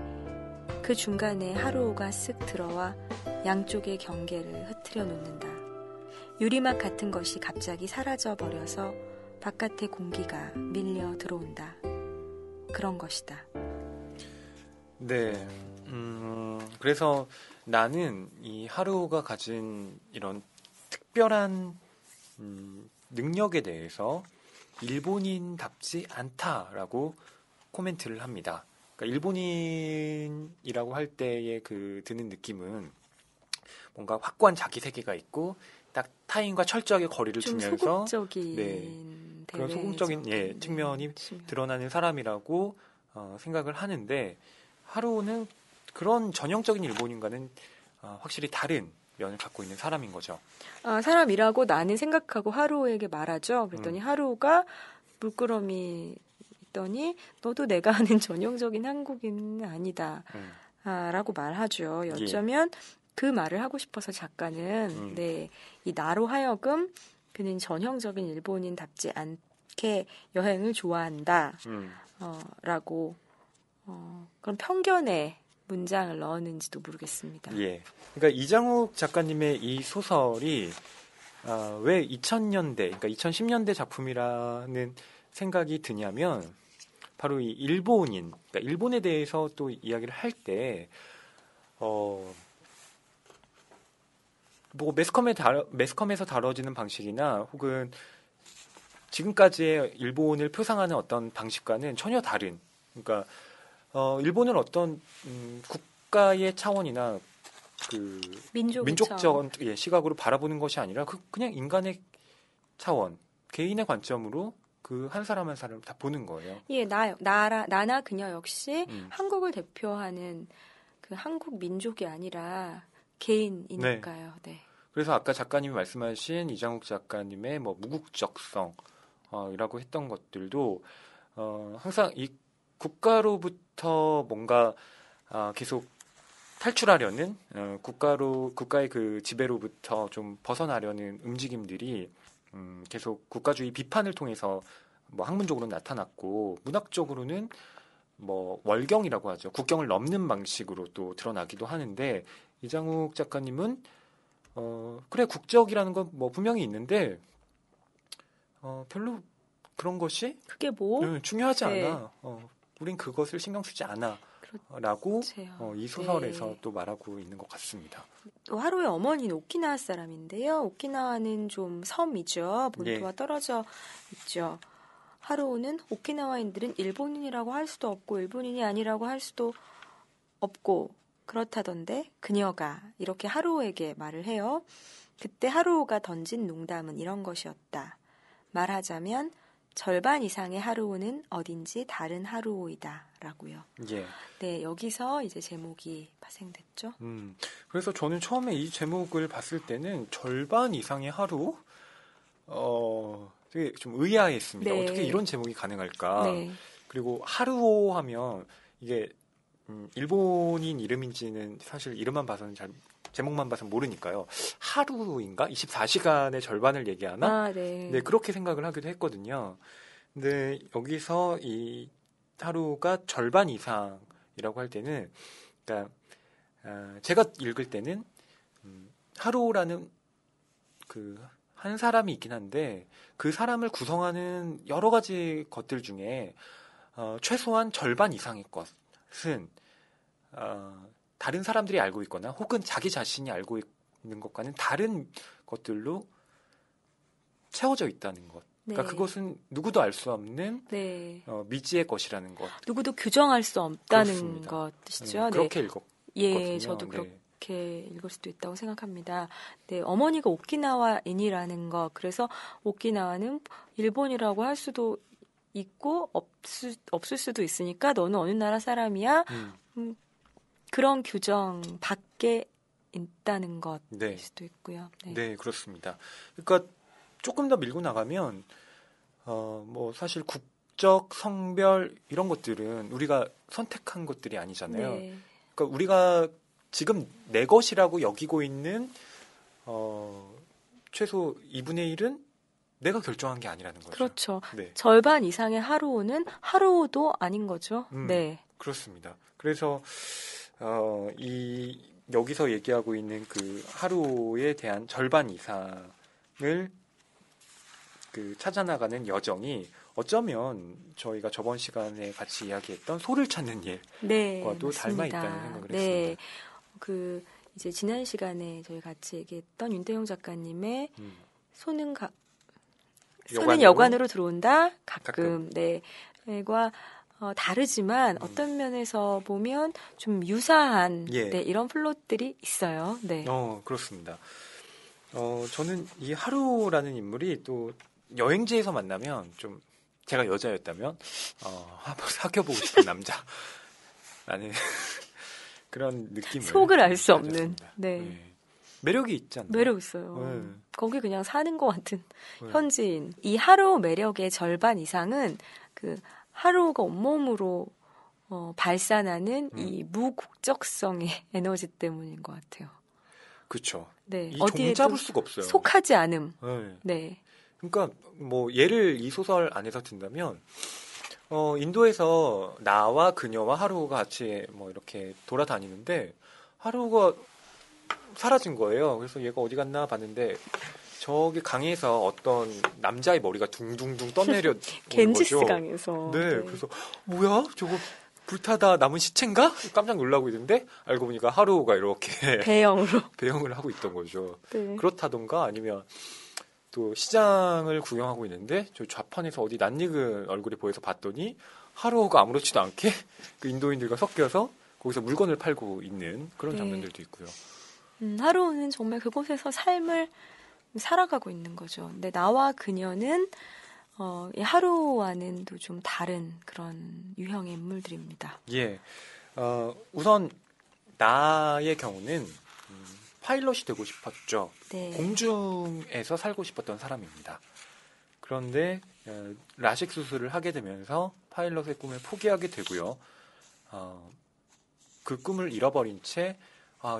그 중간에 하루오가 쓱 들어와 양쪽의 경계를 흐트려 놓는다. 유리막 같은 것이 갑자기 사라져 버려서 바깥의 공기가 밀려 들어온다. 그런 것이다. 네. 그래서 나는 이 하루가 가진 이런 특별한 능력에 대해서 일본인답지 않다라고 코멘트를 합니다. 그러니까 일본인이라고 할 때의 그 드는 느낌은 뭔가 확고한 자기 세계가 있고 딱 타인과 철저하게 거리를 두면서 소극적인 그런 소극적인 측면이 드러나는 사람이라고 생각을 하는데 하루는 그런 전형적인 일본인과는 확실히 다른 면을 갖고 있는 사람인 거죠. 사람이라고 나는 생각하고 하루에게 말하죠. 그랬더니 하루가 물끄러미 있더니 너도 내가 아는 전형적인 한국인은 아니다. 라고 말하죠. 여쩌면 그 말을 하고 싶어서 작가는 이 나로 하여금 그는 전형적인 일본인답지 않게 여행을 좋아한다. 라고 그런 편견의 문장을 넣었는지도 모르겠습니다. 예. 그러니까 이장욱 작가님의 이 소설이 왜 2000년대, 그러니까 2010년대 작품이라는 생각이 드냐면 바로 이 일본인, 그러니까 일본에 대해서 또 이야기를 할 때 뭐 매스컴에서 다뤄지는 방식이나 혹은 지금까지의 일본을 표상하는 어떤 방식과는 전혀 다른, 그러니까 일본은 어떤 국가의 차원이나 그 민족적 시각으로 바라보는 것이 아니라 그냥 인간의 차원, 개인의 관점으로 그 한 사람 한 사람을 다 보는 거예요. 예, 나나 그녀 역시 한국을 대표하는 그 한국 민족이 아니라 개인이니까요. 네. 그래서 아까 작가님이 말씀하신 이장욱 작가님의 뭐 무국적성 이라고 했던 것들도 항상 이 국가로부터 뭔가 계속 탈출하려는 국가의 그 지배로부터 좀 벗어나려는 움직임들이 계속 국가주의 비판을 통해서 뭐 학문적으로 나타났고 문학적으로는 뭐 월경이라고 하죠. 국경을 넘는 방식으로 또 드러나기도 하는데 이장욱 작가님은 그래 국적이라는 건 뭐 분명히 있는데 별로 그런 것이 그게 뭐 중요하지 않아. 우린 그것을 신경 쓰지 않아. 라고 이 소설에서 네. 또 말하고 있는 것 같습니다. 또 하루의 어머니는 오키나와 사람인데요. 오키나와는 좀 섬이죠. 본토와 떨어져 있죠. 하루는 오키나와인들은 일본인이라고 할 수도 없고 일본인이 아니라고 할 수도 없고 그렇다던데 그녀가 이렇게 하루에게 말을 해요. 그때 하루가 던진 농담은 이런 것이었다. 말하자면 절반 이상의 하루오는 어딘지 다른 하루오이다 라고요. 예. 네, 여기서 이제 제목이 파생됐죠. 그래서 저는 처음에 이 제목을 봤을 때는 절반 이상의 하루? 되게 좀 의아했습니다. 네. 어떻게 이런 제목이 가능할까? 네. 그리고 하루오 하면 이게 일본인 이름인지는 사실 이름만 봐서는 제목만 봐서는 모르니까요. 하루인가? 24시간의 절반을 얘기하나? 네. 네, 그렇게 생각을 하기도 했거든요. 근데 여기서 이 하루가 절반 이상이라고 할 때는, 그러니까 제가 읽을 때는 하루라는 그 한 사람이 있긴 한데 그 사람을 구성하는 여러 가지 것들 중에 최소한 절반 이상의 것은 다른 사람들이 알고 있거나 혹은 자기 자신이 알고 있는 것과는 다른 것들로 채워져 있다는 것. 그러니까 네. 그것은 누구도 알 수 없는 네. 미지의 것이라는 것. 누구도 규정할 수 없다는 그렇습니다. 것이죠. 그렇게 읽었거든요. 예, 저도 그렇게 읽을 수도 있다고 생각합니다. 네, 어머니가 오키나와인이라는 것. 그래서 오키나와는 일본이라고 할 수도 있고 없을 수도 있으니까 너는 어느 나라 사람이야? 그런 규정 밖에 있다는 것일 수도 있고요. 네, 그렇습니다. 그러니까 조금 더 밀고 나가면 뭐 사실 국적, 성별 이런 것들은 우리가 선택한 것들이 아니잖아요. 네. 그러니까 우리가 지금 내 것이라고 여기고 있는 최소 2분의 1은 내가 결정한 게 아니라는 거죠. 그렇죠. 네. 절반 이상의 하루오는 하루오도 아닌 거죠. 네. 그렇습니다. 그래서 여기서 얘기하고 있는 그 하루에 대한 절반 이상을 찾아나가는 여정이 어쩌면 저희가 저번 시간에 같이 이야기했던 소를 찾는 일과도 닮아 있다는 생각을 했습니다. 이제 지난 시간에 저희 같이 얘기했던 윤태용 작가님의 소는 여관으로 들어온다. 가끔. 네. 과 다르지만 어떤 면에서 보면 좀 유사한 이런 플롯들이 있어요. 네. 그렇습니다. 저는 이 하루라는 인물이 또 여행지에서 만나면 좀 제가 여자였다면 한번 사귀어보고 싶은 남자라는 그런 느낌을 속을 알 수 없는 매력이 있지 않나요? 매력 있어요. 거기 그냥 사는 것 같은 현지인. 이 하루 매력의 절반 이상은 그 하루가 온몸으로 발산하는 이 무국적성의 에너지 때문인 것 같아요. 그렇죠. 네. 이 종 잡을 수가 없어요. 속하지 않음. 네. 그러니까 뭐 예를 이 소설 안에서 든다면 인도에서 나와 그녀와 하루가 같이 뭐 이렇게 돌아다니는데 하루가 사라진 거예요. 그래서 얘가 어디 갔나 봤는데 저기 강에서 어떤 남자의 머리가 둥둥둥 떠내려 오는 겐지스 거죠. 강에서. 네. 그래서 뭐야? 저거 불타다 남은 시체인가? 깜짝 놀라고 있는데 알고 보니까 하루가 이렇게 배영을 하고 있던 거죠. 네. 그렇다던가 아니면 또 시장을 구경하고 있는데 저 좌판에서 어디 낯익은 얼굴이 보여서 봤더니 하루가 아무렇지도 않게 그 인도인들과 섞여서 거기서 물건을 팔고 있는 그런 장면들도 있고요. 하루는 정말 그곳에서 삶을 살아가고 있는 거죠. 근데 나와 그녀는 이 하루와는 또 좀 다른 그런 유형의 인물들입니다. 예. 우선 나의 경우는 파일럿이 되고 싶었죠. 네. 공중에서 살고 싶었던 사람입니다. 그런데 라식 수술을 하게 되면서 파일럿의 꿈을 포기하게 되고요. 그 꿈을 잃어버린 채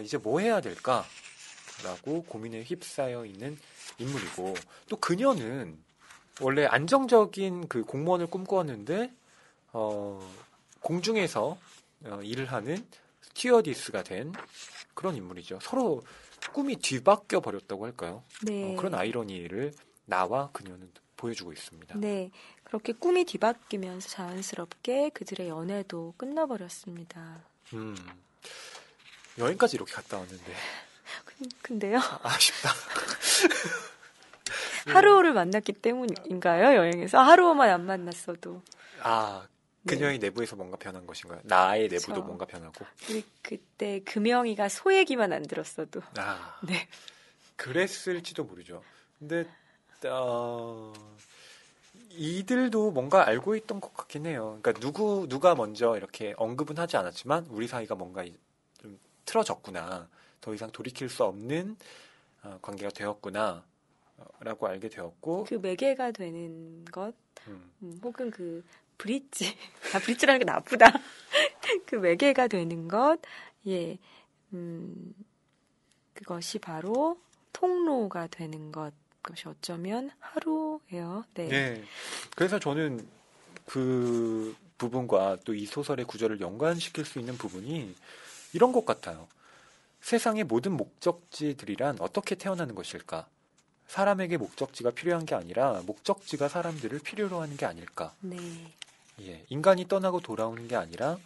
이제 뭐 해야 될까라고 고민에 휩싸여 있는 인물이고, 또 그녀는 원래 안정적인 그 공무원을 꿈꾸었는데 공중에서 일을 하는 스튜어디스가 된 그런 인물이죠. 서로 꿈이 뒤바뀌어 버렸다고 할까요? 네. 그런 아이러니를 나와 그녀는 보여주고 있습니다. 네, 그렇게 꿈이 뒤바뀌면서 자연스럽게 그들의 연애도 끝나버렸습니다. 여행까지 이렇게 갔다 왔는데. 근데요? 아쉽다. 하루를 만났기 때문인가요? 여행에서? 하루만 안 만났어도. 그녀의 내부에서 뭔가 변한 것인가요? 나의 내부도 그렇죠. 뭔가 변하고. 우리 그때 금영이가 소 얘기만 안 들었어도. 네. 그랬을지도 모르죠. 근데 이들도 뭔가 알고 있던 것 같긴 해요. 그러니까 누가 먼저 이렇게 언급은 하지 않았지만 우리 사이가 뭔가 좀 틀어졌구나. 더 이상 돌이킬 수 없는 관계가 되었구나. 라고 알게 되었고, 그 매개가 되는 것, 혹은 그 브릿지라는 게 나쁘다. 그 매개가 되는 것, 예, 그것이 바로 통로가 되는 것, 그것이 어쩌면 하루예요. 네. 네. 그래서 저는 그 부분과 또 이 소설의 구조를 연관시킬 수 있는 부분이 이런 것 같아요. 세상의 모든 목적지들이란 어떻게 태어나는 것일까? 사람에게 목적지가 필요한 게 아니라 목적지가 사람들을 필요로 하는 게 아닐까? 네. 예, 인간이 떠나고 돌아오는 게 아니라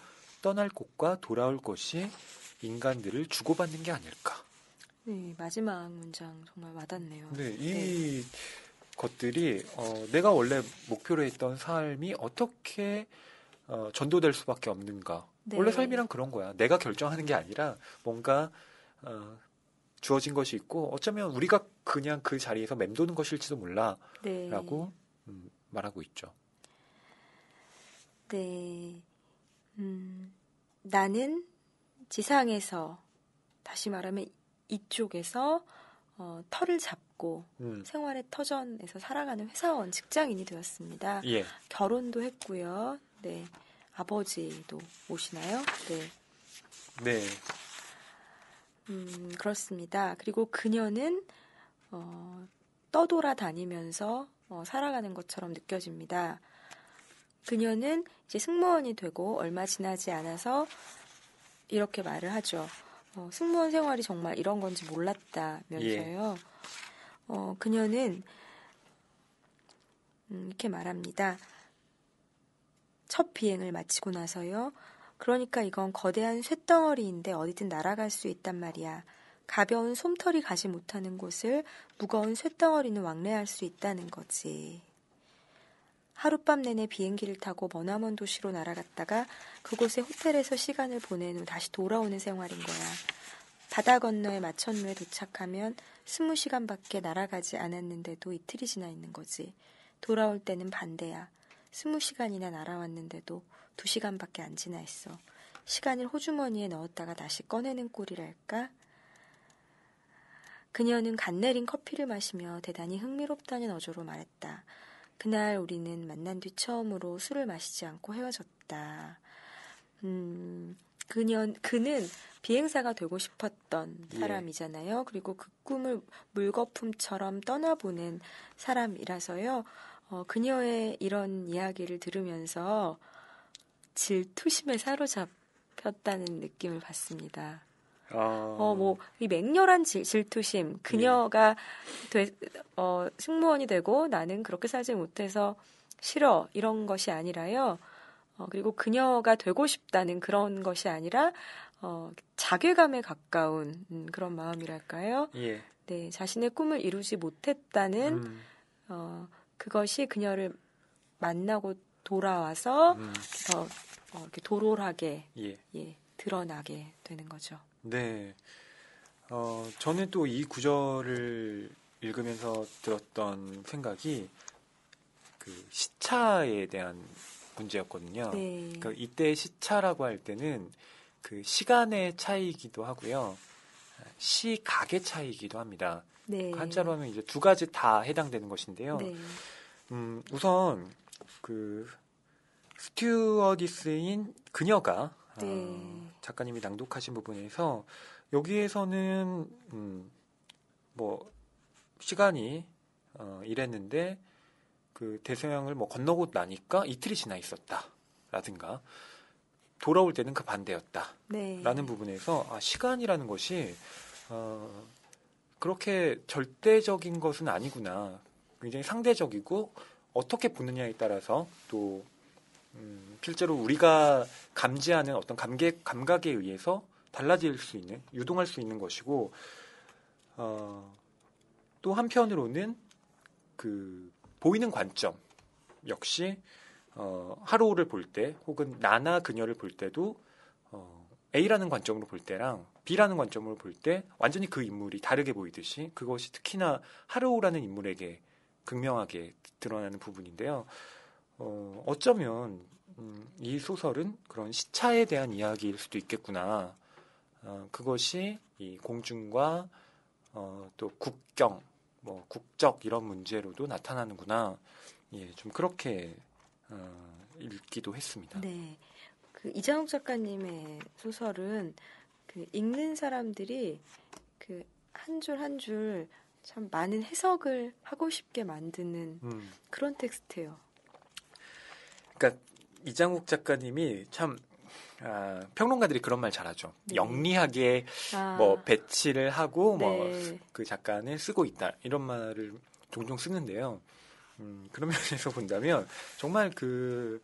떠날 곳과 돌아올 곳이 인간들을 주고받는 게 아닐까? 네, 마지막 문장 정말 와닿네요. 네, 이 것들이 내가 원래 목표로 했던 삶이 어떻게 전도될 수밖에 없는가? 네. 원래 삶이란 그런 거야. 내가 결정하는 게 아니라 뭔가 주어진 것이 있고 어쩌면 우리가 그냥 그 자리에서 맴도는 것일지도 몰라라고 말하고 있죠. 네, 나는 지상에서 다시 말하면 이쪽에서 터를 잡고 생활의 터전에서 살아가는 회사원, 직장인이 되었습니다. 예. 결혼도 했고요. 네, 아버지도 오시나요? 네. 네. 그렇습니다. 그리고 그녀는 떠돌아다니면서 살아가는 것처럼 느껴집니다. 그녀는 이제 승무원이 되고 얼마 지나지 않아서 이렇게 말을 하죠. 승무원 생활이 정말 이런 건지 몰랐다면서요. 그녀는 이렇게 말합니다. 첫 비행을 마치고 나서요. 그러니까 이건 거대한 쇳덩어리인데 어디든 날아갈 수 있단 말이야. 가벼운 솜털이 가지 못하는 곳을 무거운 쇳덩어리는 왕래할 수 있다는 거지. 하룻밤 내내 비행기를 타고 머나먼 도시로 날아갔다가 그곳의 호텔에서 시간을 보낸 후 다시 돌아오는 생활인 거야. 바다 건너의 마천루에 도착하면 20시간밖에 날아가지 않았는데도 이틀이 지나 있는 거지. 돌아올 때는 반대야. 20시간이나 날아왔는데도 2시간밖에 안 지나 있어. 시간을 호주머니에 넣었다가 다시 꺼내는 꼴이랄까? 그녀는 간 내린 커피를 마시며 대단히 흥미롭다는 어조로 말했다. 그날 우리는 만난 뒤 처음으로 술을 마시지 않고 헤어졌다. 그는 비행사가 되고 싶었던 사람이잖아요. 그리고 그 꿈을 물거품처럼 떠나보낸 사람이라서요. 그녀의 이런 이야기를 들으면서 질투심에 사로잡혔다는 느낌을 받습니다. 이 맹렬한 질투심, 그녀가 승무원이 되고 나는 그렇게 살지 못해서 싫어, 이런 것이 아니라요. 그리고 그녀가 되고 싶다는 그런 것이 아니라, 자괴감에 가까운 그런 마음이랄까요? 예. 네, 자신의 꿈을 이루지 못했다는, 그것이 그녀를 만나고 돌아와서 더 이렇게 도롤하게 드러나게 되는 거죠. 네. 저는 또 이 구절을 읽으면서 들었던 생각이 그 시차에 대한 문제였거든요. 네. 그러니까 이때 시차라고 할 때는 그 시간의 차이이기도 하고요. 시각의 차이이기도 합니다. 네. 한자로 하면 이제 두 가지 다 해당되는 것인데요. 네. 우선 그 스튜어디스인 그녀가 작가님이 낭독하신 부분에서 여기에서는 뭐 시간이 이랬는데 그 대서양을 뭐 건너고 나니까 이틀이 지나 있었다라든가 돌아올 때는 그 반대였다. 네. 라는 부분에서 시간이라는 것이 그렇게 절대적인 것은 아니구나. 굉장히 상대적이고 어떻게 보느냐에 따라서 또 실제로 우리가 감지하는 어떤 감각에 의해서 달라질 수 있는, 유동할 수 있는 것이고 또 한편으로는 그 보이는 관점 역시 하루를 볼 때 혹은 나나 그녀를 볼 때도 A라는 관점으로 볼 때랑 B라는 관점으로 볼 때 완전히 그 인물이 다르게 보이듯이 그것이 특히나 하루라는 인물에게 극명하게 드러나는 부분인데요. 어쩌면 이 소설은 그런 시차에 대한 이야기일 수도 있겠구나. 그것이 이 공중과 또 국경, 뭐 국적 이런 문제로도 나타나는구나. 예, 좀 그렇게 읽기도 했습니다. 네, 그 이장욱 작가님의 소설은 그 읽는 사람들이 그 한 줄 한 줄 참 많은 해석을 하고 싶게 만드는 그런 텍스트예요. 그러니까 이장욱 작가님이 참 평론가들이 그런 말 잘하죠. 네. 영리하게 뭐 배치를 하고 네. 뭐 그 작가는 쓰고 있다 이런 말을 종종 쓰는데요. 그런 면에서 본다면 정말 그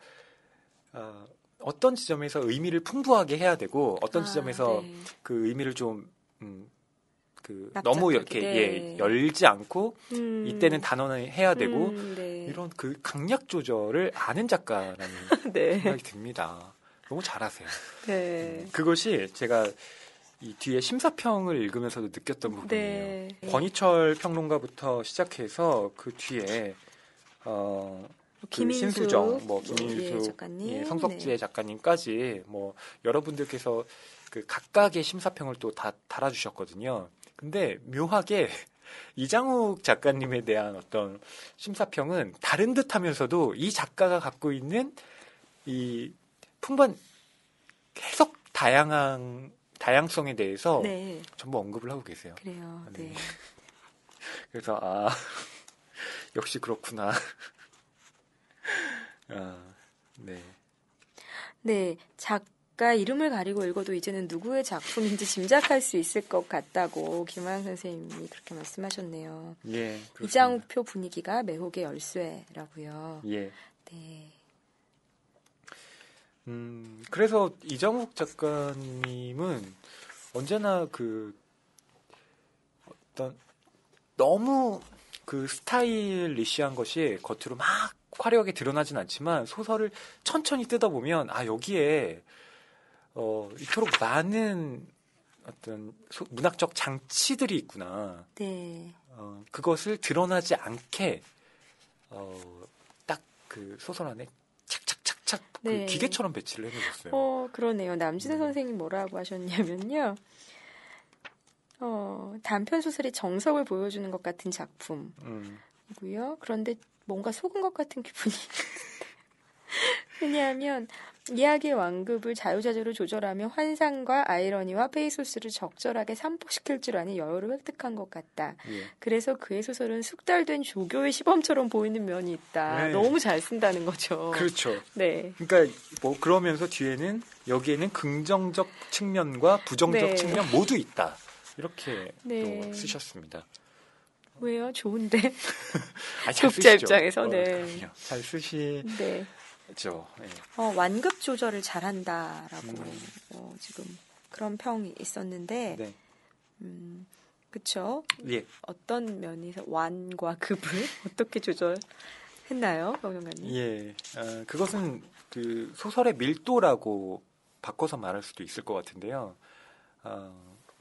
어떤 지점에서 의미를 풍부하게 해야 되고 어떤 지점에서 네. 그 의미를 좀 너무 이렇게 네. 열지 않고 이때는 단언을 해야 되고 네. 이런 그 강약 조절을 아는 작가라는 네. 생각이 듭니다. 너무 잘하세요. 네. 그것이 제가 이 뒤에 심사평을 읽으면서도 느꼈던 부분이에요. 네. 권희철 평론가부터 시작해서 그 뒤에 그 신수정, 뭐 김인수, 작가님, 예, 성석지혜 네. 작가님까지 뭐 여러분들께서 그 각각의 심사평을 또 다 달아주셨거든요. 근데 묘하게 이장욱 작가님에 대한 어떤 심사평은 다른 듯하면서도 이 작가가 갖고 있는 이 풍부한 해석 다양성에 대해서 네. 전부 언급을 하고 계세요. 그래요. 네. 네. 그래서 역시 그렇구나. 네. 네, 작가 이름을 가리고 읽어도 이제는 누구의 작품인지 짐작할 수 있을 것 같다고 김환 선생님이 그렇게 말씀하셨네요. 예. 이장욱표 분위기가 매혹의 열쇠라고요. 예. 네. 그래서 이장욱 작가님은 언제나 그 어떤 너무 그 스타일리시한 것이 겉으로 막 화려하게 드러나진 않지만 소설을 천천히 뜯어보면 여기에 이토록 많은 어떤 문학적 장치들이 있구나. 네. 그것을 드러나지 않게 딱 그 소설 안에 착착착착 네. 그 기계처럼 배치를 해놓으셨어요. 그러네요. 남진우 선생님 뭐라고 하셨냐면요. 단편 소설의 정석을 보여주는 것 같은 작품이고요. 그런데 뭔가 속은 것 같은 기분이 왜냐하면 이야기의 완급을 자유자재로 조절하며 환상과 아이러니와 페이소스를 적절하게 산포시킬 줄 아는 여유를 획득한 것 같다. 예. 그래서 그의 소설은 숙달된 조교의 시범처럼 보이는 면이 있다. 네. 너무 잘 쓴다는 거죠. 그렇죠. 네. 그러니까 뭐 그러면서 뒤에는 여기에는 긍정적 측면과 부정적 네. 측면 모두 있다. 이렇게 네. 또 쓰셨습니다. 왜요? 좋은데. 독자 입장에서 네. 잘 쓰시. 네. 그렇죠. 네. 완급 조절을 잘한다라고 지금 그런 평이 있었는데, 네. 그렇죠. 예. 어떤 면에서 완과 급을 어떻게 조절했나요, 평론가님? 예, 그것은 그 소설의 밀도라고 바꿔서 말할 수도 있을 것 같은데요.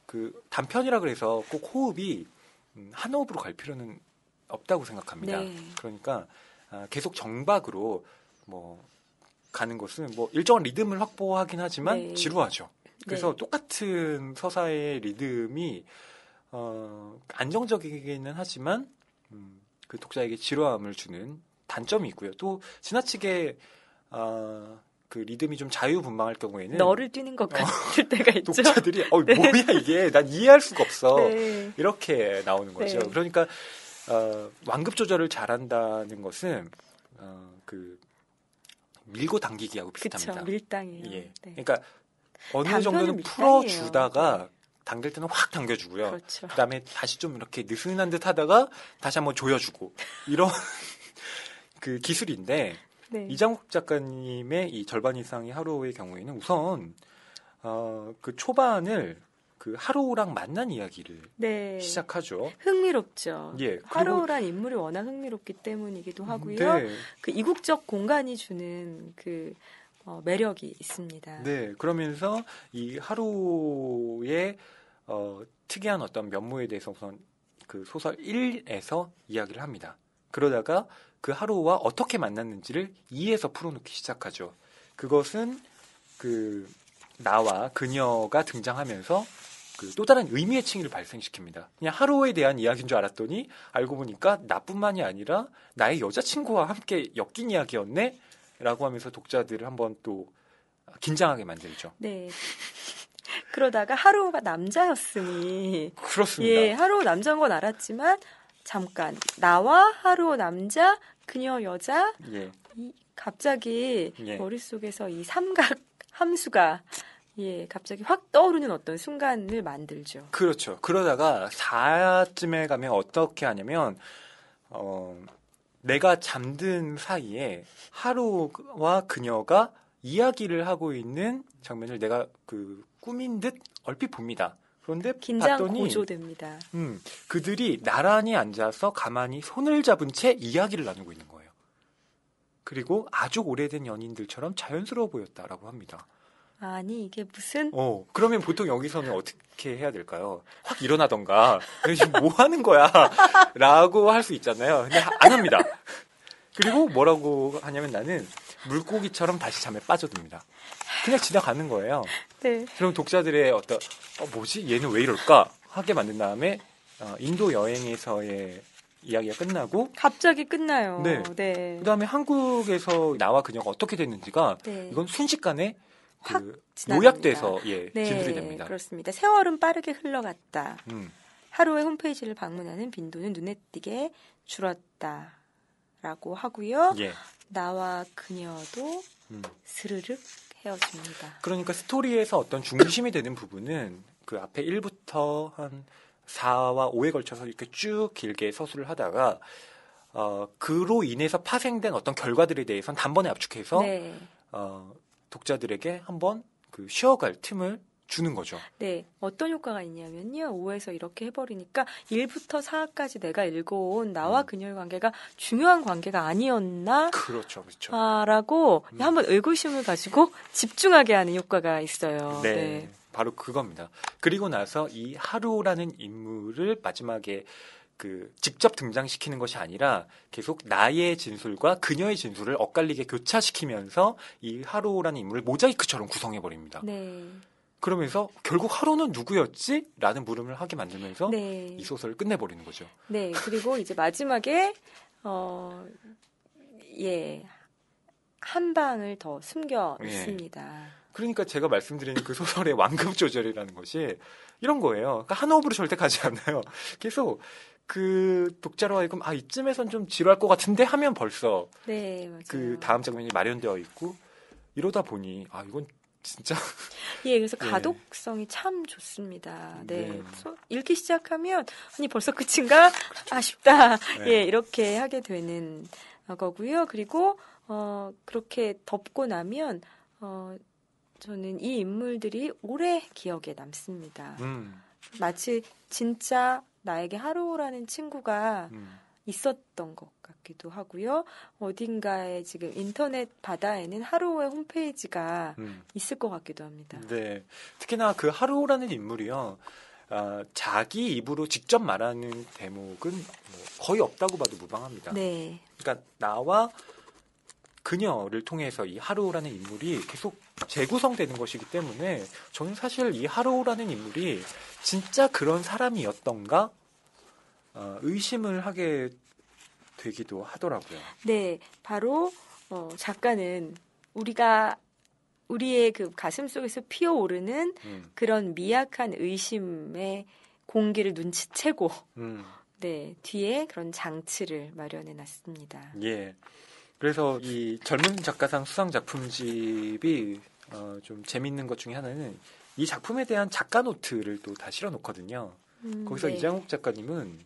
그 단편이라 그래서 꼭 호흡이 한 호흡으로 갈 필요는 없다고 생각합니다. 네. 그러니까 계속 정박으로 뭐 가는 것은 뭐 일정한 리듬을 확보하긴 하지만 네. 지루하죠. 그래서 네. 똑같은 서사의 리듬이 안정적이기는 하지만 그 독자에게 지루함을 주는 단점이 있고요. 또 지나치게 그 리듬이 좀 자유분방할 경우에는 너를 뛰는 것 같을 때가 있죠. 독자들이 네. 뭐야 이게 난 이해할 수가 없어. 네. 이렇게 나오는 거죠. 네. 그러니까 완급 조절을 잘한다는 것은 그 밀고 당기기하고 비슷합니다. 그쵸, 밀당이에요. 예. 네. 그러니까 어느 단편은 정도는 밀당이에요. 풀어주다가 네. 당길 때는 확 당겨주고요. 그렇죠. 그다음에 다시 좀 이렇게 느슨한 듯 하다가 다시 한번 조여주고 이런 그 기술인데 네. 이장국 작가님의 이 절반 이상의 하루의 경우에는 우선 그 초반을 그 하루랑 만난 이야기를 네. 시작하죠. 흥미롭죠. 예. 하루란 인물이 워낙 흥미롭기 때문이기도 하고요. 네. 그 이국적 공간이 주는 그 매력이 있습니다. 네. 그러면서 이 하루의 특이한 어떤 면모에 대해서 우선 그 소설 1에서 이야기를 합니다. 그러다가 그 하루와 어떻게 만났는지를 2에서 풀어놓기 시작하죠. 그것은 그 나와 그녀가 등장하면서 그 또 다른 의미의 층위를 발생시킵니다. 그냥 하루에 대한 이야기인 줄 알았더니 알고 보니까 나뿐만이 아니라 나의 여자친구와 함께 엮인 이야기였네? 라고 하면서 독자들을 한번 또 긴장하게 만들죠. 네. 그러다가 하루가 남자였으니 그렇습니다. 예, 하루 남자인 건 알았지만 잠깐 나와 하루 남자, 그녀 여자 예. 갑자기 예. 머릿속에서 이 삼각 함수가 예, 갑자기 확 떠오르는 어떤 순간을 만들죠. 그렇죠. 그러다가 4쯤에 가면 어떻게 하냐면 내가 잠든 사이에 하루와 그녀가 이야기를 하고 있는 장면을 내가 그 꾸민 듯 얼핏 봅니다. 그런데 긴장 봤더니 고조됩니다. 그들이 나란히 앉아서 가만히 손을 잡은 채 이야기를 나누고 있는 거예요. 그리고 아주 오래된 연인들처럼 자연스러워 보였다라고 합니다. 아니 이게 무슨 그러면 보통 여기서는 어떻게 해야 될까요? 확 일어나던가 지금 뭐 하는 거야? 라고 할 수 있잖아요. 근데 안 합니다. 그리고 뭐라고 하냐면 나는 물고기처럼 다시 잠에 빠져듭니다. 그냥 지나가는 거예요. 네. 그럼 독자들의 어떤 뭐지? 얘는 왜 이럴까? 하게 만든 다음에 인도 여행에서의 이야기가 끝나고 갑자기 끝나요. 네. 네. 그다음에 한국에서 나와 그녀가 어떻게 됐는지가 네. 이건 순식간에 확 그 지나갑니다. 요약돼서 네, 진술이 됩니다. 그렇습니다. 세월은 빠르게 흘러갔다. 음. 하루의 홈페이지를 방문하는 빈도는 눈에 띄게 줄었다라고 하고요. 예. 나와 그녀도 스르륵 헤어집니다. 그러니까 스토리에서 어떤 중심이 되는 부분은 그 앞에 1부터 한 4와 5에 걸쳐서 이렇게 쭉 길게 서술을 하다가 그로 인해서 파생된 어떤 결과들에 대해서는 단번에 압축해서 네. 독자들에게 한번 그 쉬어갈 틈을 주는 거죠. 네. 어떤 효과가 있냐면요. 5에서 이렇게 해버리니까 1부터 4까지 내가 읽어온 나와 그녀의 관계가 중요한 관계가 아니었나? 그렇죠. 그렇죠. 라고 한번 의구심을 가지고 집중하게 하는 효과가 있어요. 네. 네. 바로 그겁니다. 그리고 나서 이 하루라는 인물을 마지막에 그 직접 등장시키는 것이 아니라 계속 나의 진술과 그녀의 진술을 엇갈리게 교차시키면서 이 하루라는 인물을 모자이크처럼 구성해 버립니다. 네. 그러면서 결국 하루는 누구였지? 라는 물음을 하게 만들면서 네. 이 소설을 끝내버리는 거죠. 네. 그리고 이제 마지막에 한 방을 더 숨겨 있습니다. 그러니까 제가 말씀드리는 그 소설의 완급 조절이라는 것이 이런 거예요. 그러니까 한 호흡으로 절대 가지 않아요. 계속 그 독자로 하여금 이쯤에선 좀 지루할 것 같은데 하면 벌써 네, 맞아요. 그 다음 장면이 마련되어 있고 이러다 보니 이건 진짜 예, 그래서 가독성이 참 좋습니다. 네. 읽기 시작하면 아니 벌써 끝인가? 아쉽다. 네. 예, 이렇게 하게 되는 거고요. 그리고 그렇게 덮고 나면 저는 이 인물들이 오래 기억에 남습니다. 마치 진짜 나에게 하루라는 친구가 있었던 것 같기도 하고요. 어딘가에 지금 인터넷 바다에는 하루의 홈페이지가 있을 것 같기도 합니다. 네. 특히나 그 하루라는 인물이요. 자기 입으로 직접 말하는 대목은 뭐 거의 없다고 봐도 무방합니다. 네. 그러니까 나와 그녀를 통해서 이 하루라는 인물이 계속 재구성되는 것이기 때문에 저는 사실 이 하루라는 인물이 진짜 그런 사람이었던가 의심을 하게 되기도 하더라고요. 네, 바로 작가는 우리의 그 가슴 속에서 피어오르는 그런 미약한 의심의 공기를 눈치채고 네, 뒤에 그런 장치를 마련해 놨습니다. 예. 그래서 이 젊은 작가상 수상 작품집이 좀 재밌는 것 중에 하나는 이 작품에 대한 작가 노트를 또 다 실어 놓거든요. 거기서 네. 이장욱 작가님은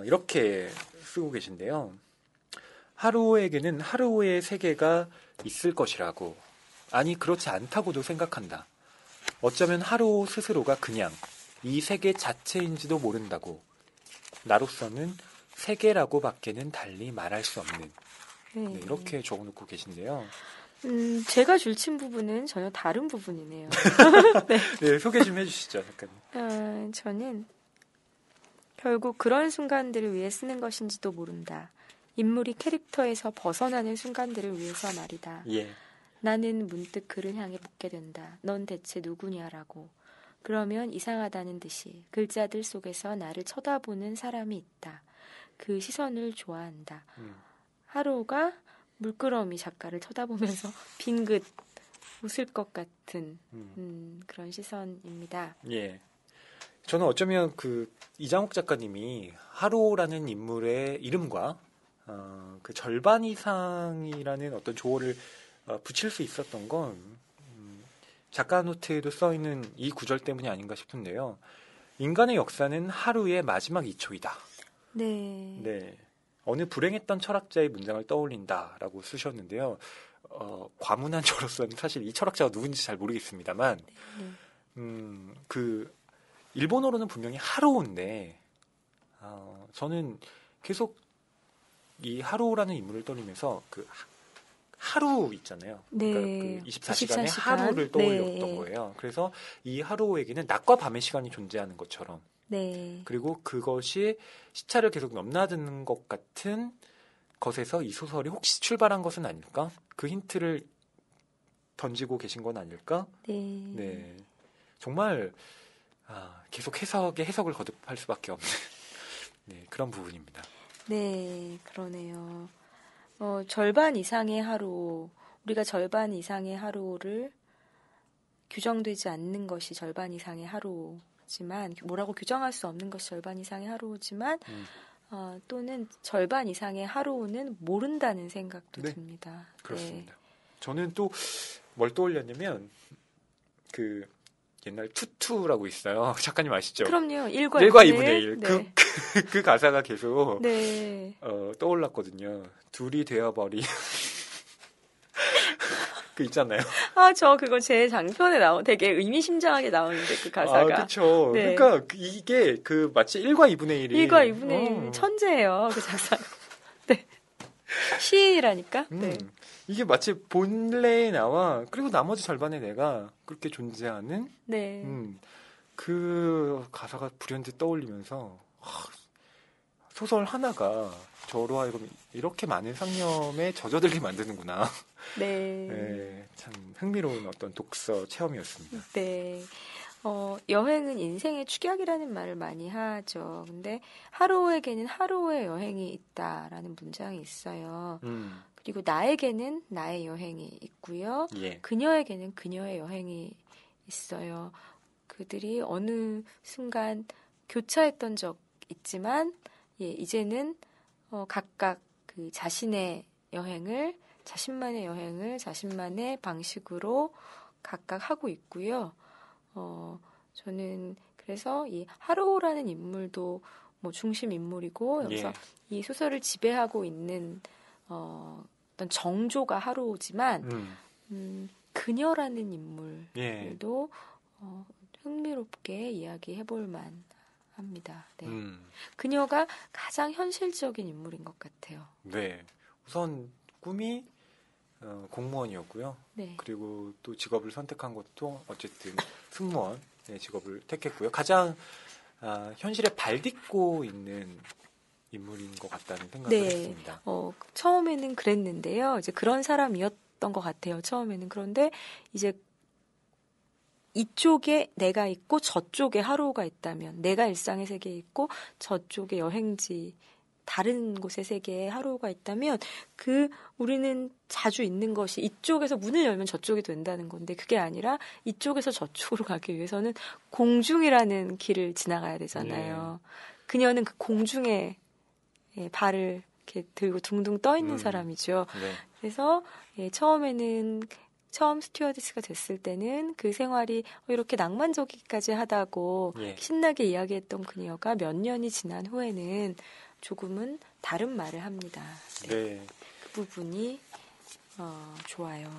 이렇게 쓰고 계신데요. 하루에게는 하루의 세계가 있을 것이라고. 아니 그렇지 않다고도 생각한다. 어쩌면 하루 스스로가 그냥 이 세계 자체인지도 모른다고. 나로서는 세계라고밖에는 달리 말할 수 없는. 네, 이렇게 적어놓고 계신데요. 제가 줄친 부분은 전혀 다른 부분이네요. 네. 네, 소개 좀 해주시죠, 잠깐. 저는 결국 그런 순간들을 위해 쓰는 것인지도 모른다. 인물이 캐릭터에서 벗어나는 순간들을 위해서 말이다. 예. 나는 문득 그를 향해 묻게 된다. 넌 대체 누구냐라고. 그러면 이상하다는 듯이 글자들 속에서 나를 쳐다보는 사람이 있다. 그 시선을 좋아한다. 하루가 물끄러미 작가를 쳐다보면서 빙긋 웃을 것 같은 그런 시선입니다. 예. 저는 어쩌면 그 이장욱 작가님이 하루라는 인물의 이름과 그 절반 이상이라는 어떤 조어를 붙일 수 있었던 건 작가 노트에도 써 있는 이 구절 때문이 아닌가 싶은데요. 인간의 역사는 하루의 마지막 2초이다. 네. 네. 어느 불행했던 철학자의 문장을 떠올린다라고 쓰셨는데요. 과문한 저로서는 사실 이 철학자가 누군지 잘 모르겠습니다만, 그 일본어로는 분명히 하루인데, 저는 계속 이 하루라는 인물을 떠올리면서 그 하루 있잖아요. 네. 그러니까 그 24시간의 24시간? 하루를 떠올렸던 네. 거예요. 그래서 이 하루에게는 낮과 밤의 시간이 존재하는 것처럼. 네. 그리고 그것이 시차를 계속 넘나드는 것 같은 것에서 이 소설이 혹시 출발한 것은 아닐까? 그 힌트를 던지고 계신 건 아닐까? 네. 네. 정말 계속 해석을 거듭할 수밖에 없는 네, 그런 부분입니다. 네, 그러네요. 절반 이상의 하루, 우리가 절반 이상의 하루를 규정되지 않는 것이 절반 이상의 하루지만, 뭐라고 규정할 수 없는 것이 절반 이상의 하루지만, 또는 절반 이상의 하루는 모른다는 생각도 네, 듭니다. 그렇습니다. 네. 저는 또 뭘 떠올렸냐면, 그 옛날 투투라고 있어요. 작가님 아시죠? 그럼요. 1과 2분의 1. 네. 그 가사가 계속 네. 떠올랐거든요. 둘이 되어버리. 그 있잖아요. 저 그거 제 장편에 되게 의미심장하게 나오는데, 그 가사가. 그렇죠. 네. 그러니까 이게 그 마치 1과 2분의 1이 1과 2분의 1 천재예요, 그 작사가. 네. 시인이라니까. 네. 이게 마치 본래에 나와 그리고 나머지 절반의 내가 그렇게 존재하는 네. 그 가사가 불현듯 떠올리면서 소설 하나가 저로 하여금 이렇게 많은 상념에 젖어들게 만드는구나. 네. 네, 참 흥미로운 어떤 독서 체험이었습니다. 네. 여행은 인생의 축약이라는 말을 많이 하죠. 근데 하루에게는 하루의 여행이 있다라는 문장이 있어요. 그리고 나에게는 나의 여행이 있고요. 예. 그녀에게는 그녀의 여행이 있어요. 그들이 어느 순간 교차했던 적 있지만, 이제는 각각 그 자신만의 여행을 자신만의 방식으로 각각 하고 있고요. 저는 그래서 이 하루라는 인물도 뭐 중심 인물이고, 여기서 이 소설을 지배하고 있는 어떤 정조가 하루지만 그녀라는 인물도 흥미롭게 이야기해볼 만합니다. 네. 그녀가 가장 현실적인 인물인 것 같아요. 네, 우선 꿈이 공무원이었고요. 네. 그리고 또 직업을 선택한 것도 어쨌든 승무원. 직업을 택했고요. 가장 현실에 발딛고 있는 인물인 것 같다는 생각을 했습니다. 처음에는 그랬는데요. 이제 그런 사람이었던 것 같아요. 처음에는. 그런데 이제 이쪽에 내가 있고 저쪽에 하루가 있다면, 내가 일상의 세계에 있고 저쪽에 여행지, 다른 곳의 세계에 하루가 있다면, 우리는 자주 있는 것이 이쪽에서 문을 열면 저쪽이 된다는 건데, 그게 아니라 이쪽에서 저쪽으로 가기 위해서는 공중이라는 길을 지나가야 되잖아요. 그녀는 그 공중에 발을 이렇게 들고 둥둥 떠 있는 사람이죠. 네. 그래서 처음 스튜어디스가 됐을 때는 그 생활이 이렇게 낭만적이기까지 하다고 신나게 이야기했던 그녀가 몇 년이 지난 후에는 조금은 다른 말을 합니다. 네. 그 부분이 좋아요.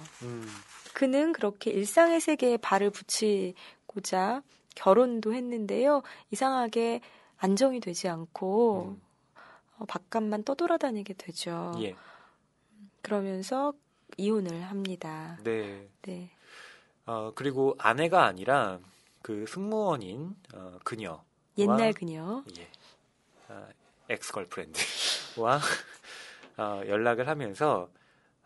그는 그렇게 일상의 세계에 발을 붙이고자 결혼도 했는데요. 이상하게 안정이 되지 않고 바깥만 떠돌아다니게 되죠. 예. 그러면서 이혼을 합니다. 네. 그리고 아내가 아니라 그 승무원인 그녀. 옛날 그녀. 예. 엑스걸프렌드와 연락을 하면서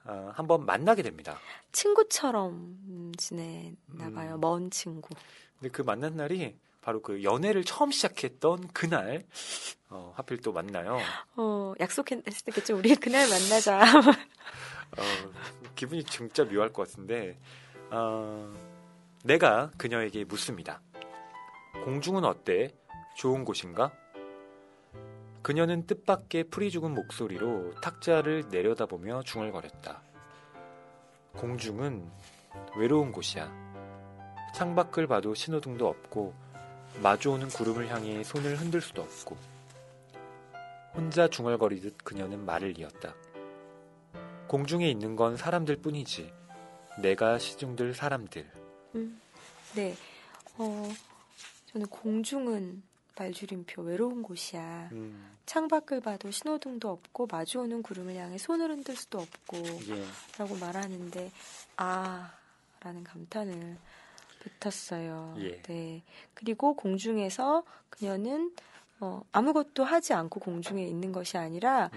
한번 만나게 됩니다. 친구처럼 지내나 봐요. 먼 친구. 근데 그 만난 날이 바로 그 연애를 처음 시작했던 그날 하필 또 만나요. 약속했겠죠. 우리 그날 만나자. 기분이 진짜 묘할 것 같은데 내가 그녀에게 묻습니다. 공중은 어때? 좋은 곳인가? 그녀는 뜻밖의 풀이 죽은 목소리로 탁자를 내려다보며 중얼거렸다. 공중은 외로운 곳이야. 창밖을 봐도 신호등도 없고 마주오는 구름을 향해 손을 흔들 수도 없고. 혼자 중얼거리듯 그녀는 말을 이었다. 공중에 있는 건 사람들 뿐이지. 내가 시중들 사람들. 네. 저는 공중은 말줄임표 외로운 곳이야. 창밖을 봐도 신호등도 없고 마주오는 구름을 향해 손을 흔들 수도 없고 라고 말하는데 라는 감탄을 뱉었어요. 네. 그리고 공중에서 그녀는 아무것도 하지 않고 공중에 있는 것이 아니라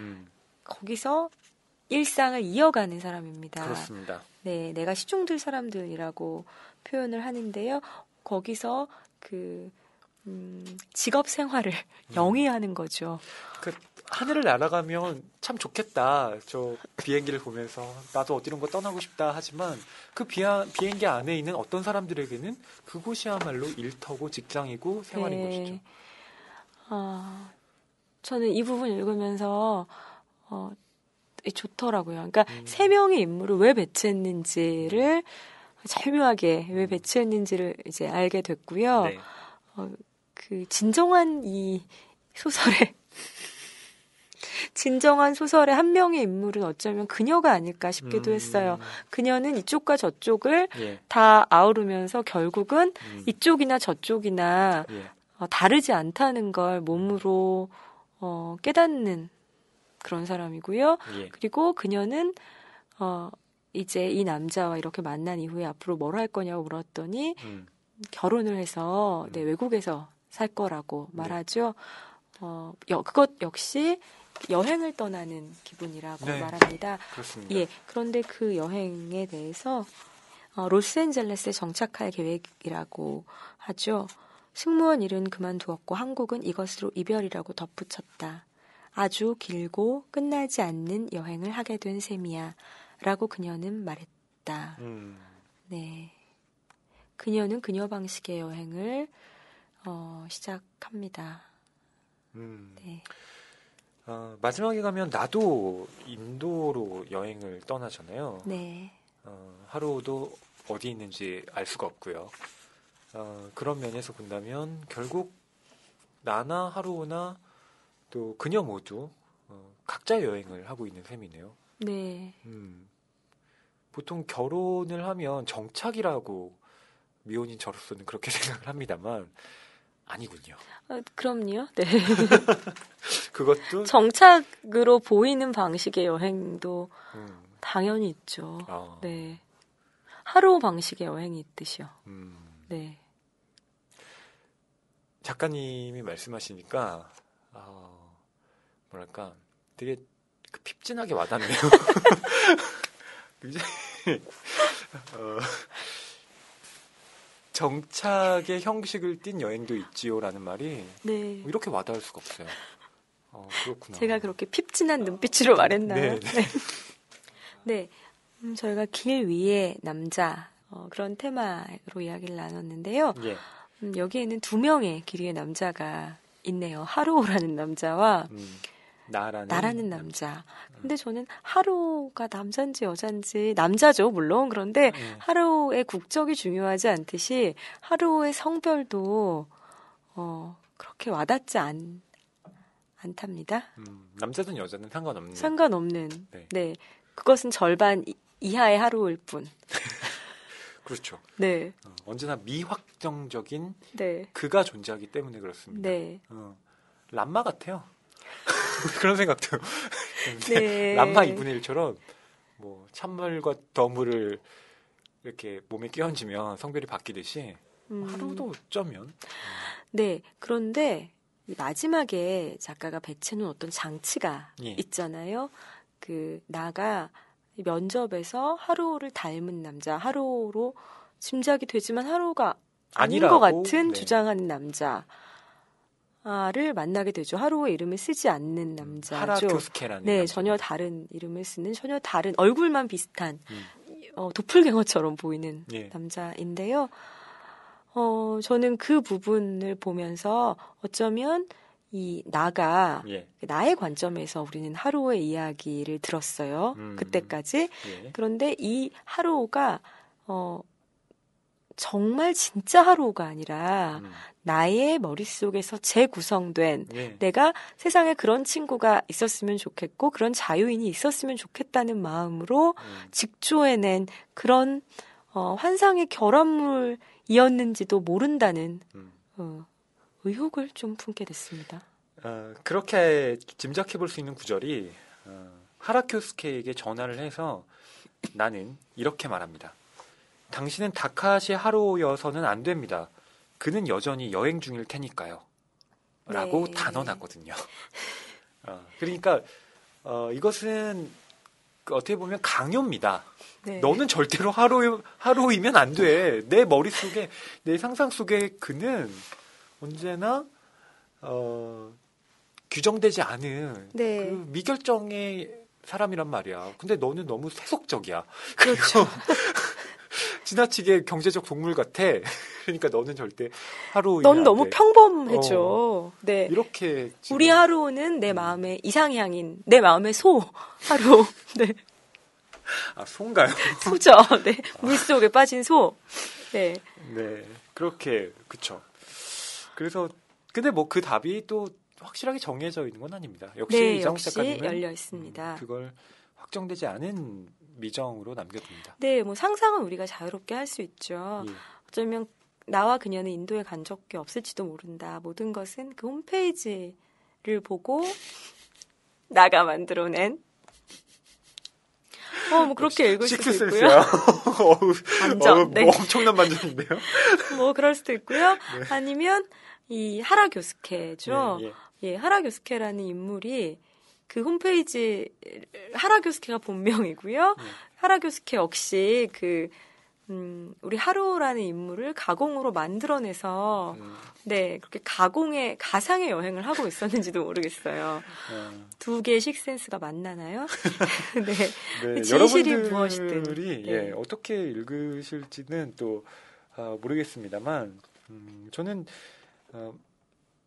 거기서 일상을 이어가는 사람입니다. 그렇습니다. 네, 내가 시중들 사람들이라고 표현을 하는데요. 거기서 직업 생활을 영위하는 거죠. 하늘을 날아가면 참 좋겠다. 저 비행기를 보면서 나도 어디론가 떠나고 싶다 하지만 그 비행기 안에 있는 어떤 사람들에게는 그곳이야말로 일터고 직장이고 생활인 것이죠. 저는 이 부분 읽으면서 좋더라고요. 그러니까 세 명의 인물을 왜 배치했는지를 절묘하게 왜 배치했는지를 이제 알게 됐고요. 네. 진정한 이 소설의 한 명의 인물은 어쩌면 그녀가 아닐까 싶기도 했어요. 그녀는 이쪽과 저쪽을 다 아우르면서 결국은 이쪽이나 저쪽이나 다르지 않다는 걸 몸으로 깨닫는 그런 사람이고요. 그리고 그녀는 이제 이 남자와 이렇게 만난 이후에 앞으로 뭘 할 거냐고 물었더니 결혼을 해서 외국에서 살 거라고 말하죠. 그것 역시 여행을 떠나는 기분이라고 말합니다. 그렇습니다. 그런데 그 여행에 대해서 로스앤젤레스에 정착할 계획이라고 하죠. 승무원 일은 그만두었고 한국은 이것으로 이별이라고 덧붙였다. 아주 길고 끝나지 않는 여행을 하게 된 셈이야. 라고 그녀는 말했다. 네. 그녀는 그녀 방식의 여행을 시작합니다. 네. 마지막에 가면 나도 인도로 여행을 떠나잖아요. 네. 하루도 어디 있는지 알 수가 없고요. 그런 면에서 본다면 결국 나나 하루나 또 그녀 모두 각자 여행을 하고 있는 셈이네요. 네. 보통 결혼을 하면 정착이라고 미혼인 저로서는 그렇게 생각을 합니다만 아니군요. 그럼요. 네. 그것도 정착으로 보이는 방식의 여행도 당연히 있죠. 네. 하루 방식의 여행이 있듯이요. 네. 작가님이 말씀하시니까 뭐랄까 되게 핍진하게 와닿네요. 굉장히 정착의 형식을 띈 여행도 있지요라는 말이 네. 이렇게 와닿을 수가 없어요. 그렇구나. 제가 그렇게 핍진한 눈빛으로 말했나요? 네. 네. 네. 저희가 길 위의 남자 그런 테마로 이야기를 나눴는데요. 예. 여기에는 2명의 길 위의 남자가 있네요. 하루오라는 남자와 나라는 남자. 근데 저는 하루가 남자인지 여자인지 남자죠 물론. 그런데 하루의 국적이 중요하지 않듯이 하루의 성별도 그렇게 와닿지 않답니다. 남자든 여자든 상관없는. 상관없는. 네. 그것은 절반 이하의 하루일 뿐. 그렇죠. 네. 언제나 미확정적인 네. 그가 존재하기 때문에 그렇습니다. 네. 람마 같아요. 그런 생각도. 네. 람마 2분의 1처럼 뭐 찬물과 더물을 이렇게 몸에 끼얹으면 성별이 바뀌듯이 하루도 어쩌면. 네. 그런데 마지막에 작가가 배치해놓은 어떤 장치가 있잖아요. 나가 면접에서 하루를 닮은 남자, 하루로 짐작이 되지만 하루가 아닌 것 같은 주장하는 남자를 만나게 되죠. 하루의 이름을 쓰지 않는 남자죠. 하라교스케라는 네, 남자. 전혀 다른 이름을 쓰는 전혀 다른 얼굴만 비슷한 도플갱어처럼 보이는 남자인데요. 저는 그 부분을 보면서 어쩌면 이 나가 나의 관점에서 우리는 하루의 이야기를 들었어요. 그때까지. 그런데 이 하루가 정말 진짜 하루가 아니라 나의 머릿속에서 재구성된 내가 세상에 그런 친구가 있었으면 좋겠고 그런 자유인이 있었으면 좋겠다는 마음으로 직조해낸 그런 환상의 결합물이었는지도 모른다는 의혹을 좀 품게 됐습니다. 그렇게 짐작해 볼 수 있는 구절이 하라교스케에게 전화를 해서 나는 이렇게 말합니다. 당신은 다카시 하루여서는 안 됩니다. 그는 여전히 여행 중일 테니까요. 라고 단언하거든요. 그러니까 이것은 어떻게 보면 강요입니다. 네. 너는 절대로 하루이면 안 돼. 내 머릿속에, 내 상상 속에 그는 언제나 규정되지 않은 그 미결정의 사람이란 말이야. 근데 너는 너무 세속적이야. 그렇죠. 지나치게 경제적 동물 같아. 그러니까 너는 절대 하루이면 넌 너무 평범해져. 네. 이렇게 우리 하루는 내 마음의 이상향인 내 마음의 소 하루. 네. 소인가요? 소죠. 네. 물속에 빠진 소. 네. 네. 그렇게 그쵸. 그래서 근데 뭐 그 답이 또 확실하게 정해져 있는 건 아닙니다. 역시 이장욱 작가님은 열려 있습니다. 그걸 확정되지 않은 미정으로 남겨둡니다. 네, 뭐 상상은 우리가 자유롭게 할 수 있죠. 어쩌면 나와 그녀는 인도에 간 적이 없을지도 모른다. 모든 것은 그 홈페이지를 보고 나가 만들어낸. 뭐 그렇게 읽을 수도 있고요. 반전. 뭐 엄청난 반전인데요. 뭐 그럴 수도 있고요. 네. 아니면 이 하라교스케죠. 하라교스케라는 인물이 그 홈페이지 하라교스케가 본명이고요. 하라교스케 역시 우리 하루라는 인물을 가공으로 만들어내서 그렇게 가상의 여행을 하고 있었는지도 모르겠어요. 두 개의 식센스가 만나나요? 네. 진실이 무엇이든 어떻게 읽으실지는 또 모르겠습니다만 저는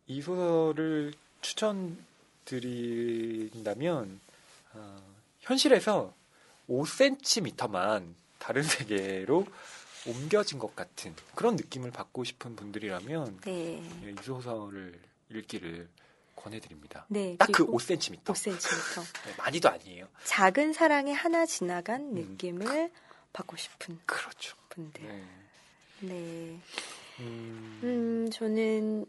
이 소설을 추천드린다면 현실에서 5cm만 다른 세계로 옮겨진 것 같은 그런 느낌을 받고 싶은 분들이라면 이 소설을 읽기를 권해드립니다. 네, 딱 그 5cm. 5cm. 네, 많이도 아니에요. 작은 사랑에 하나 지나간 느낌을 받고 싶은 그렇죠. 분들. 네. 저는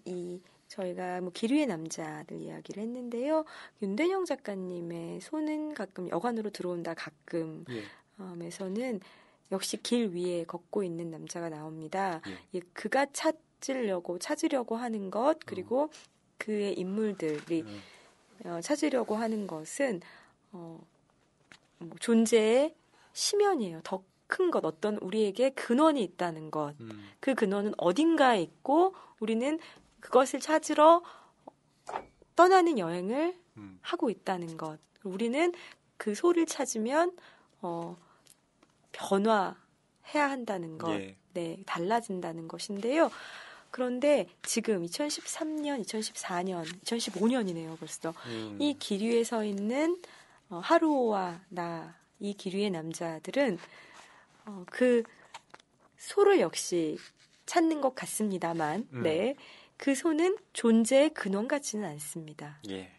저희가 길 위의 남자를 이야기를 했는데요. 윤대영 작가님의 손은 가끔 여관으로 들어온다 가끔 에서는 역시 길 위에 걷고 있는 남자가 나옵니다. 예. 그가 찾으려고 하는 것, 그리고 그의 인물들이 찾으려고 하는 것은 뭐 존재의 심연이에요. 더 큰 것, 어떤 우리에게 근원이 있다는 것. 그 근원은 어딘가에 있고 우리는 그것을 찾으러 떠나는 여행을 하고 있다는 것. 우리는 그 소를 찾으면 변화해야 한다는 것. 예. 네, 달라진다는 것인데요. 그런데 지금 2013년, 2014년, 2015년이네요, 벌써. 이 길 위에 서 있는 하루오와 나, 이 길 위의 남자들은 그 소를 역시 찾는 것 같습니다만, 네. 그 소는 존재의 근원 같지는 않습니다. 예.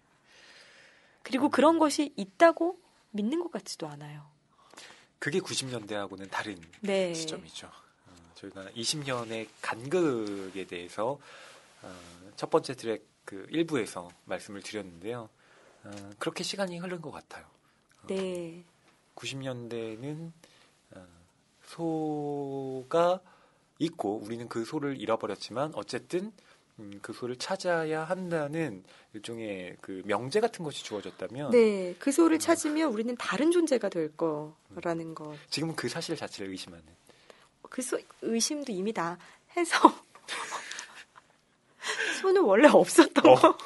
그리고 그런 것이 있다고 믿는 것 같지도 않아요. 그게 90년대하고는 다른 네. 시점이죠. 저희가 20년의 간극에 대해서 첫 번째 트랙 그 1부에서 말씀을 드렸는데요. 그렇게 시간이 흐른 것 같아요. 네. 90년대는 소가 있고 우리는 그 소를 잃어버렸지만 어쨌든 그 소를 찾아야 한다는 일종의 그 명제 같은 것이 주어졌다면 네, 그 소를 찾으면 우리는 다른 존재가 될 거라는 것. 지금은 그 사실 자체를 의심하는. 그 의심도 이미 다 해서 소는 원래 없었던 거.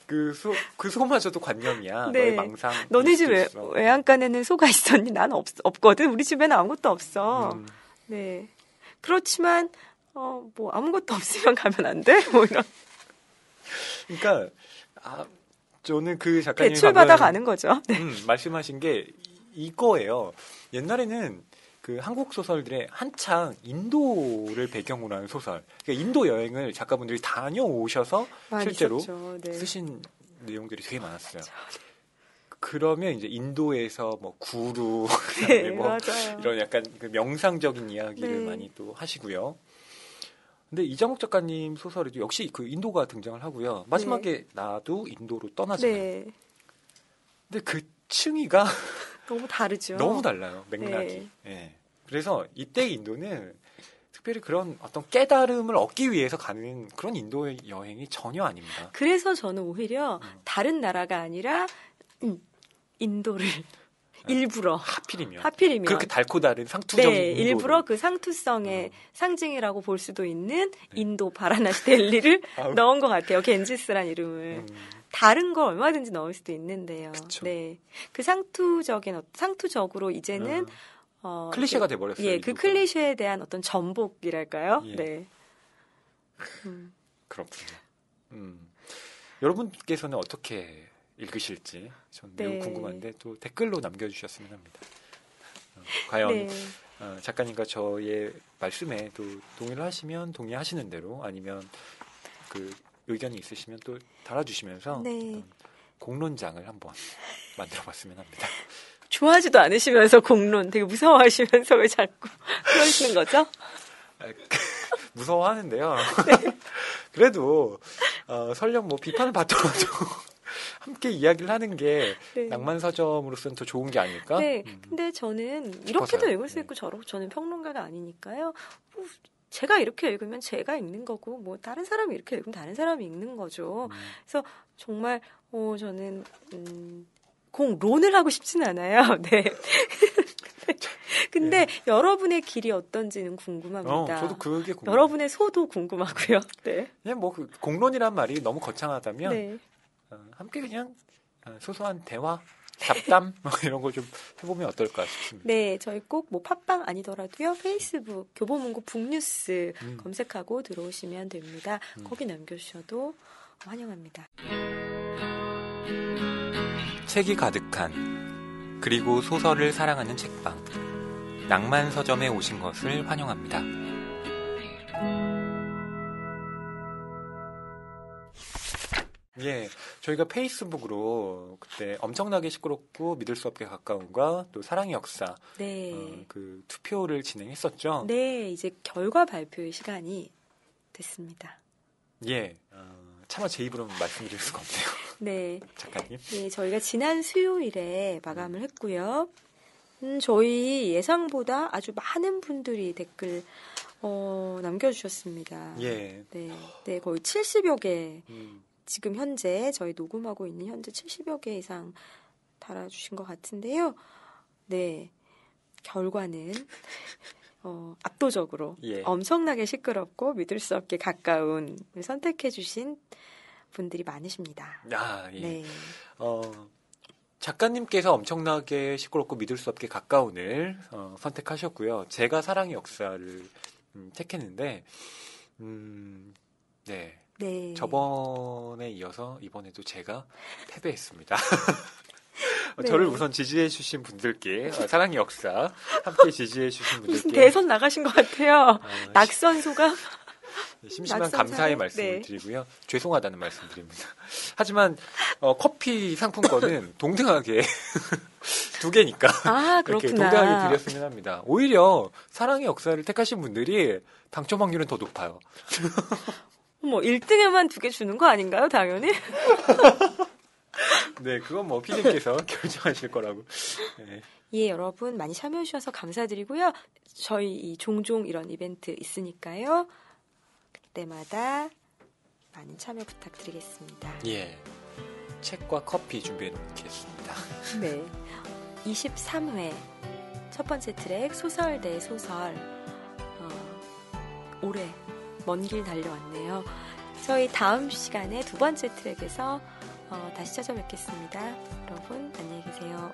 그 소마저도 관념이야. 네. 너의 망상. 너네 집 외양간에는 소가 있었니? 난 없거든. 우리 집에는 아무것도 없어. 네. 그렇지만 뭐 아무것도 없으면 가면 안 돼? 뭐 이런. 그러니까 저는 그 작가님 대출받아 가는 거죠. 네. 말씀하신 게 이거예요. 옛날에는 그 한국 소설들의 한창 인도를 배경으로 하는 소설, 그러니까 인도 여행을 작가분들이 다녀오셔서 실제로 네. 쓰신 내용들이 되게 많았어요. 그러면 이제 인도에서 뭐 구루, 네, 뭐 맞아요. 이런 약간 그 명상적인 이야기를 네. 많이 또 하시고요. 근데 이장욱 작가님 소설에도 역시 그 인도가 등장을 하고요. 마지막에 나도 인도로 떠나잖아요. 네. 근데 그 층위가 너무 다르죠. 너무 달라요. 맥락이. 네. 네. 그래서 이때 인도는 특별히 그런 어떤 깨달음을 얻기 위해서 가는 그런 인도의 여행이 전혀 아닙니다. 그래서 저는 오히려 다른 나라가 아니라 인도를 일부러 하필이면 그렇게 달고 다른 상투적인 네, 인도를. 일부러 그 상투성의 상징이라고 볼 수도 있는 인도 바라나시 델리를 넣은 것 같아요. 겐지스란 이름을. 다른 걸 얼마든지 넣을 수도 있는데요. 그쵸. 네, 그 상투적으로 이제는 클리셰가 돼버렸어요. 예, 그 클리셰에 대한 어떤 전복이랄까요? 예. 네. 그렇군요. 여러분께서는 어떻게 읽으실지 전 매우 네. 궁금한데 또 댓글로 남겨주셨으면 합니다. 과연 네. 작가님과 저의 말씀에 또 동의를 하시면 동의하시는 대로 아니면 그 의견이 있으시면 또 달아주시면서 네. 공론장을 한번 만들어봤으면 합니다. 좋아하지도 않으시면서 공론 되게 무서워하시면서 왜 자꾸 그러시는 거죠? 무서워하는데요. 네. 그래도 설령 뭐 비판을 받더라도 함께 이야기를 하는 게 네. 낭만 서점으로서는 더 좋은 게 아닐까? 네. 근데 저는 이렇게도 읽을 수 있고 저는 평론가가 아니니까요. 뭐 제가 이렇게 읽으면 제가 읽는 거고 뭐 다른 사람이 이렇게 읽으면 다른 사람이 읽는 거죠. 그래서 정말 저는 공론을 하고 싶진 않아요. 네. 근데 여러분의 길이 어떤지는 궁금합니다. 저도 그게 궁금해요. 여러분의 소도 궁금하고요. 네. 그냥 뭐 그 공론이란 말이 너무 거창하다면 네. 함께 그냥 소소한 대화, 잡담 뭐 이런 거 좀 해보면 어떨까 싶습니다. 네, 저희 꼭 뭐 팟빵 아니더라도요. 페이스북 교보문고 북뉴스 검색하고 들어오시면 됩니다. 거기 남겨주셔도 환영합니다. 책이 가득한 그리고 소설을 사랑하는 책방 낭만 서점에 오신 것을 환영합니다. 예, 저희가 페이스북으로 그때 엄청나게 시끄럽고 믿을 수 없게 가까운과 또 사랑의 역사 네. 그 투표를 진행했었죠. 네, 이제 결과 발표의 시간이 됐습니다. 예, 차마 제 입으로 말씀드릴 수가 없네요. 네, 작가님. 네, 저희가 지난 수요일에 마감을 했고요. 저희 예상보다 아주 많은 분들이 댓글 남겨주셨습니다. 예. 네, 거의 70여 개. 지금 현재 저희 녹음하고 있는 현재 70여 개 이상 달아주신 것 같은데요. 네, 결과는 압도적으로 엄청나게 시끄럽고 믿을 수 없게 가까운 선택해주신 분들이 많으십니다. 아, 예. 네. 작가님께서 엄청나게 시끄럽고 믿을 수 없게 가까운을 선택하셨고요. 제가 사랑의 역사를 택했는데, 네. 저번에 이어서 이번에도 제가 패배했습니다. 네. 저를 우선 지지해주신 분들께, 사랑의 역사 함께 지지해주신 분들께. 무슨 대선 나가신 것 같아요. 낙선소가. 심심한 감사의 말씀을 드리고요. 죄송하다는 말씀 드립니다. 하지만 커피 상품권은 동등하게 2개니까 이렇게 동등하게 드렸으면 합니다. 오히려 사랑의 역사를 택하신 분들이 당첨 확률은 더 높아요. 1등에만 2개 주는 거 아닌가요? 당연히. 네, 그건 PD님께서 결정하실 거라고. 네. 예, 여러분 많이 참여해 주셔서 감사드리고요. 저희 종종 이런 이벤트 있으니까요. 그때마다 많은 참여 부탁드리겠습니다. 예, 책과 커피 준비해 놓겠습니다. 네, 23회 첫 번째 트랙 소설 대 소설. 올해 먼 길 달려왔네요. 저희 다음 시간에 2번째 트랙에서 다시 찾아뵙겠습니다. 여러분 안녕히 계세요.